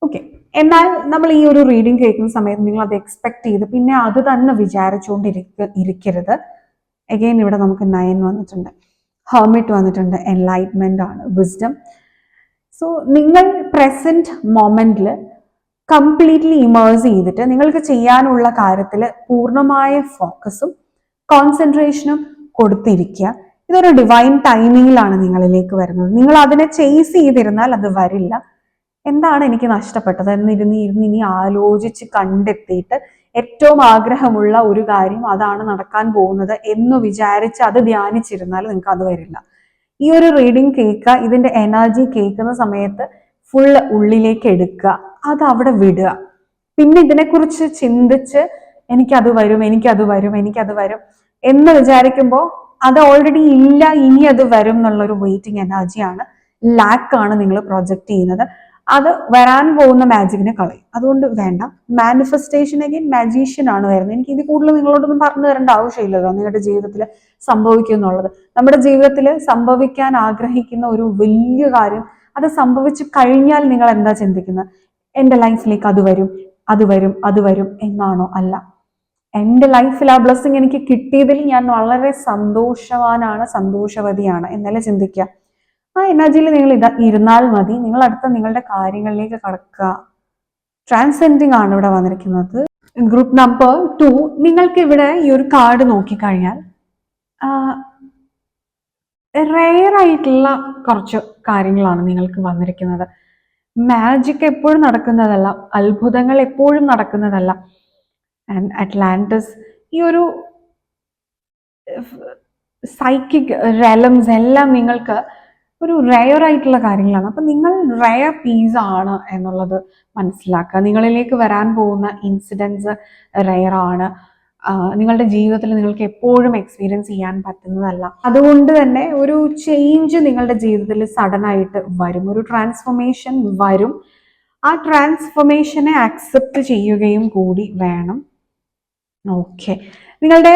ഓക്കെ, എന്നാൽ നമ്മൾ ഈ ഒരു റീഡിങ് കേൾക്കുന്ന സമയത്ത് നിങ്ങൾ അത് എക്സ്പെക്ട് ചെയ്ത് പിന്നെ അത് തന്നെ ഇരിക്കരുത്. അഗെയിൻ ഇവിടെ നമുക്ക് 9 വന്നിട്ടുണ്ട്, ഹെർമിറ്റ് വന്നിട്ടുണ്ട്, എൻലൈറ്റ്മെന്റ് ആണ്, വിസ്ഡം. സോ നിങ്ങൾ പ്രസന്റ് മൊമെന്റിൽ കംപ്ലീറ്റ്ലി ഇമേഴ്സ് ചെയ്തിട്ട് നിങ്ങൾക്ക് ചെയ്യാനുള്ള കാര്യത്തിൽ പൂർണ്ണമായ ഫോക്കസും കോൺസെൻട്രേഷനും കൊടുത്തിരിക്കുക. ഇതൊരു ഡിവൈൻ ടൈമിങ്ങിലാണ് നിങ്ങളിലേക്ക് വരുന്നത്. നിങ്ങൾ അതിനെ ചേസ് ചെയ്തിരുന്നാൽ അത് വരില്ല. എന്താണ് എനിക്ക് നഷ്ടപ്പെട്ടത് എന്നിരുന്ന് ഇനി ആലോചിച്ച് കണ്ടെത്തിയിട്ട് ഏറ്റവും ആഗ്രഹമുള്ള ഒരു കാര്യം അതാണ് നടക്കാൻ പോകുന്നത് എന്ന് വിചാരിച്ച് അത് ധ്യാനിച്ചിരുന്നാൽ നിങ്ങൾക്ക് അത് വരില്ല. ഈ ഒരു റീഡിങ് കേൾക്കുക, ഇതിന്റെ എനർജി കേൾക്കുന്ന സമയത്ത് ഫുൾ ഉള്ളിലേക്ക് എടുക്കുക, അത് അവിടെ വിടുക. പിന്നെ ഇതിനെക്കുറിച്ച് ചിന്തിച്ച് എനിക്കത് വരും എന്ന് വിചാരിക്കുമ്പോൾ അത് ഓൾറെഡി ഇല്ല, ഇനി അത് വരും എന്നുള്ളൊരു വെയിറ്റിംഗ് എനർജിയാണ്, ലാക്കാണ് നിങ്ങൾ പ്രൊജക്ട് ചെയ്യുന്നത്. അത് വരാൻ പോകുന്ന മാജിക്കിനെ കളയും. അതുകൊണ്ട് വേണ്ട. മാനിഫെസ്റ്റേഷൻ അഗൈൻ മാജീഷ്യൻ ആണ് വരുന്നത്. എനിക്ക് ഇത് കൂടുതൽ നിങ്ങളോടൊന്നും പറഞ്ഞു തരേണ്ട ആവശ്യമില്ലല്ലോ നിങ്ങളുടെ ജീവിതത്തിൽ സംഭവിക്കും എന്നുള്ളത്. നമ്മുടെ ജീവിതത്തിൽ സംഭവിക്കാൻ ആഗ്രഹിക്കുന്ന ഒരു വലിയ കാര്യം അത് സംഭവിച്ചു കഴിഞ്ഞാൽ നിങ്ങൾ എന്താ ചിന്തിക്കുന്നത്? എൻ്റെ ലൈഫിലേക്ക് അത് വരും എന്നാണോ? അല്ല, എൻ്റെ ലൈഫിൽ ആ ബ്ലെസ്സിങ് എനിക്ക് കിട്ടിയതിൽ ഞാൻ വളരെ സന്തോഷവതിയാണ് എന്നല്ലേ ചിന്തിക്കുക. ആ എനർജിയിൽ നിങ്ങൾ ഇരുന്നാൽ മതി. നിങ്ങൾ അടുത്ത നിങ്ങളുടെ കാര്യങ്ങളിലേക്ക് കടക്കുക. ട്രാൻസെൻഡിങ് ആണ് ഇവിടെ വന്നിരിക്കുന്നത്. ഗ്രൂപ്പ് നമ്പർ 2, നിങ്ങൾക്ക് ഇവിടെ ഈ ഒരു കാർഡ് നോക്കിക്കഴിഞ്ഞാൽ റെയർ ആയിട്ടുള്ള കുറച്ച് കാര്യങ്ങളാണ് നിങ്ങൾക്ക് വന്നിരിക്കുന്നത്. മാജിക് എപ്പോഴും നടക്കുന്നതല്ല, അത്ഭുതങ്ങൾ എപ്പോഴും നടക്കുന്നതല്ല. ആൻഡ് അറ്റ്ലാന്റിസ്, ഈ ഒരു സൈക്കിക് റെലംസ് എല്ലാം നിങ്ങൾക്ക് ഒരു റെയർ ആയിട്ടുള്ള കാര്യങ്ങളാണ്. അപ്പം നിങ്ങൾ റെയർ പീസ് ആണ് എന്നുള്ളത് മനസ്സിലാക്കുക. നിങ്ങളിലേക്ക് വരാൻ പോകുന്ന ഇൻസിഡൻസ് റെയർ ആണ്. നിങ്ങളുടെ ജീവിതത്തിൽ നിങ്ങൾക്ക് എപ്പോഴും എക്സ്പീരിയൻസ് ചെയ്യാൻ പറ്റുന്നതല്ല. അതുകൊണ്ട് തന്നെ ഒരു ചേഞ്ച് നിങ്ങളുടെ ജീവിതത്തിൽ സഡൻ ആയിട്ട് വരും, ഒരു ട്രാൻസ്ഫോർമേഷൻ വരും. ആ ട്രാൻസ്ഫോർമേഷനെ അക്സെപ്റ്റ് ചെയ്യുകയും കൂടി വേണം. ഓക്കെ, നിങ്ങളുടെ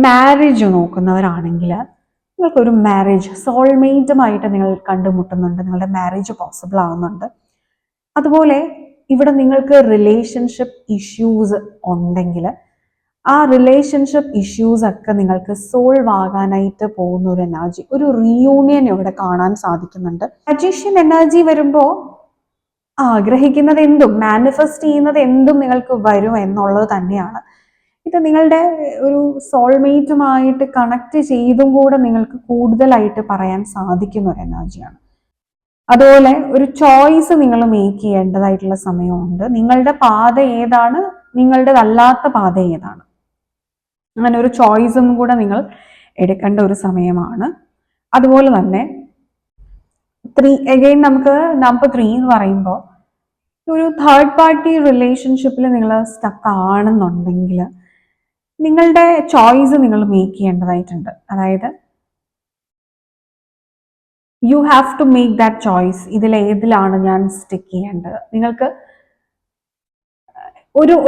മാരേജ് നോക്കുന്നവരാണെങ്കിൽ നിങ്ങൾക്കൊരു മാരേജ് സോൾമേറ്റുമായിട്ട് നിങ്ങൾ കണ്ടുമുട്ടുന്നുണ്ട്, നിങ്ങളുടെ മാരേജ് പോസിബിൾ ആവുന്നുണ്ട്. അതുപോലെ ഇവിടെ നിങ്ങൾക്ക് റിലേഷൻഷിപ്പ് ഇഷ്യൂസ് ഉണ്ടെങ്കിൽ ആ റിലേഷൻഷിപ്പ് ഇഷ്യൂസ് ഒക്കെ നിങ്ങൾക്ക് സോൾവ് ആകാനായിട്ട് പോകുന്ന ഒരു എനർജി, ഒരു റീയൂണിയൻ ഇവിടെ കാണാൻ സാധിക്കുന്നുണ്ട്. മജീഷ്യൻ എനർജി വരുമ്പോൾ ആഗ്രഹിക്കുന്നത് എന്തും മാനിഫെസ്റ്റ് ചെയ്യുന്നത് എന്തും നിങ്ങൾക്ക് വരും എന്നുള്ളത് തന്നെയാണ്. ഇത് നിങ്ങളുടെ ഒരു സോൾമേറ്റുമായിട്ട് കണക്ട് ചെയ്തും കൂടെ നിങ്ങൾക്ക് കൂടുതലായിട്ട് പറയാൻ സാധിക്കുന്ന ഒരു എനർജിയാണ്. അതുപോലെ ഒരു ചോയ്സ് നിങ്ങൾ മേക്ക് ചെയ്യേണ്ടതായിട്ടുള്ള സമയമുണ്ട്. നിങ്ങളുടെ പാത ഏതാണ്, നിങ്ങളുടേതല്ലാത്ത പാത ഏതാണ്, അങ്ങനെ ഒരു ചോയ്സും കൂടെ നിങ്ങൾ എടുക്കേണ്ട ഒരു സമയമാണ്. അതുപോലെ തന്നെ 3 അഗൈൻ നമുക്ക് നമ്പർ 3 എന്ന് പറയുമ്പോൾ ഒരു തേർഡ് പാർട്ടി റിലേഷൻഷിപ്പിൽ നിങ്ങൾ സ്റ്റക്ക് ആണെന്നുണ്ടെങ്കിൽ നിങ്ങളുടെ ചോയ്സ് നിങ്ങൾ മേക്ക് ചെയ്യേണ്ടതായിട്ടുണ്ട്. അതായത് you have to make that choice. ഏതിലാണ് ഞാൻ സ്റ്റിക്ക് ചെയ്യേണ്ടത്? നിങ്ങൾക്ക്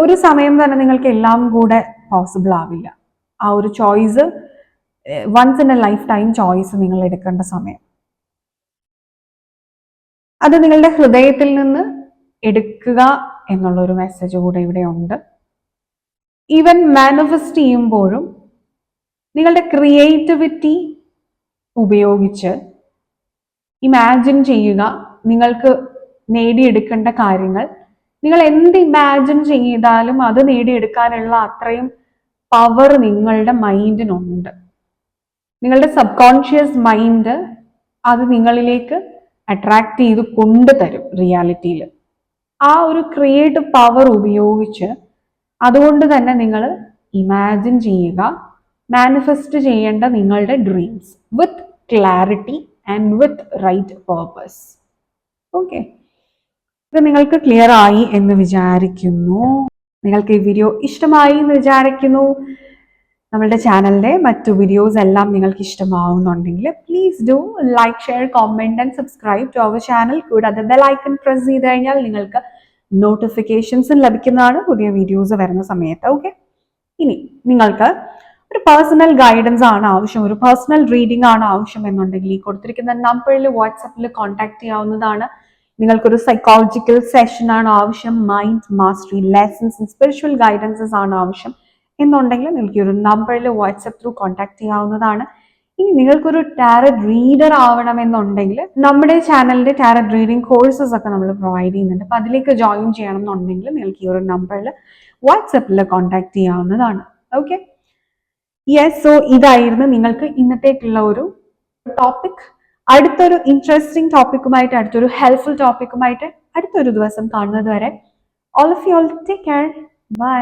ഒരു സമയം തന്നെ നിങ്ങൾക്ക് എല്ലാം കൂടെ പോസിബിൾ ആവില്ല. ആ ഒരു choice once in a lifetime choice നിങ്ങൾ എടുക്കേണ്ട സമയം, അത് നിങ്ങളുടെ ഹൃദയത്തിൽ നിന്ന് എടുക്കുക എന്നുള്ളൊരു മെസ്സേജ് കൂടെ ഇവിടെ ഉണ്ട്. ഈവൻ മാനിഫെസ്റ്റ് ചെയ്യുമ്പോഴും നിങ്ങളുടെ ക്രിയേറ്റിവിറ്റി ഉപയോഗിച്ച് ഇമാജിൻ ചെയ്യുക. നിങ്ങൾക്ക് നേടിയെടുക്കേണ്ട കാര്യങ്ങൾ നിങ്ങൾ എന്ത് ഇമാജിൻ ചെയ്താലും അത് നേടിയെടുക്കാനുള്ള അത്രയും പവർ നിങ്ങളുടെ മൈൻഡിനുണ്ട്. നിങ്ങളുടെ സബ് കോൺഷ്യസ് മൈൻഡ് അത് നിങ്ങളിലേക്ക് അട്രാക്ട് ചെയ്ത് കൊണ്ടുതരും റിയാലിറ്റിയിൽ. ആ ഒരു ക്രിയേറ്റീവ് പവർ ഉപയോഗിച്ച് അതുകൊണ്ട് തന്നെ നിങ്ങൾ ഇമാജിൻ ചെയ്യുക, മാനിഫെസ്റ്റ് ചെയ്യേണ്ട നിങ്ങളുടെ dreams with clarity and with right purpose. Okay, ഇത് നിങ്ങൾക്ക് ക്ലിയർ ആയി എന്ന് വിചാരിക്കുന്നു. നിങ്ങൾക്ക് ഈ വീഡിയോ ഇഷ്ടമായി എന്ന് വിചാരിക്കുന്നു. നമ്മളുടെ ചാനലിന്റെ മറ്റു വീഡിയോസ് എല്ലാം നിങ്ങൾക്ക് ഇഷ്ടമാവുന്നുണ്ടെങ്കിൽ please do like, share, comment and subscribe to our channel. കൂടാതെ ബെൽ ഐക്കൺ പ്രസ് ചെയ്ത് കഴിഞ്ഞാൽ നിങ്ങൾക്ക് നോട്ടിഫിക്കേഷൻസും ലഭിക്കുന്നതാണ് പുതിയ വീഡിയോസ് വരുന്ന സമയത്ത്. ഓക്കെ, ഇനി നിങ്ങൾക്ക് ഒരു പേഴ്സണൽ ഗൈഡൻസ് ആണ് ആവശ്യം, ഒരു പേഴ്സണൽ റീഡിംഗ് ആണ് ആവശ്യം എന്നുണ്ടെങ്കിൽ ഈ കൊടുത്തിരിക്കുന്ന നമ്പറിൽ വാട്സാപ്പിൽ കോൺടാക്ട് ചെയ്യാവുന്നതാണ്. നിങ്ങൾക്കൊരു സൈക്കോളജിക്കൽ സെഷൻ ആണ് ആവശ്യം, mind mastery lessons spiritual guidances ആണ് ആവശ്യം എന്നുണ്ടെങ്കിൽ നിങ്ങൾക്ക് ഈ ഒരു നമ്പറിൽ വാട്സാപ്പ് ത്രൂ കോൺടാക്ട് ചെയ്യാവുന്നതാണ്. ഇനി നിങ്ങൾക്കൊരു ടാരറ്റ് റീഡർ ആവണമെന്നുണ്ടെങ്കിൽ നമ്മുടെ ചാനലിന്റെ ടാരറ്റ് റീഡിംഗ് കോഴ്സസ് ഒക്കെ നമ്മൾ പ്രൊവൈഡ് ചെയ്യുന്നുണ്ട്. അപ്പൊ അതിലേക്ക് ജോയിൻ ചെയ്യണം എന്നുണ്ടെങ്കിൽ നിങ്ങൾക്ക് ഈ ഒരു നമ്പറിൽ വാട്സാപ്പിൽ കോൺടാക്ട് ചെയ്യാവുന്നതാണ്. Okay, yes. സോ ഇതായിരുന്നു നിങ്ങൾക്ക് ഇന്നത്തേക്കുള്ള ഒരു ടോപ്പിക്. അടുത്തൊരു ഇൻട്രസ്റ്റിംഗ് ടോപ്പിക്കുമായിട്ട്, അടുത്തൊരു ഹെൽപ്ഫുൾ ടോപ്പിക്കുമായിട്ട് അടുത്തൊരു ദിവസം കാണുന്നത് വരെ all of you all take care. By.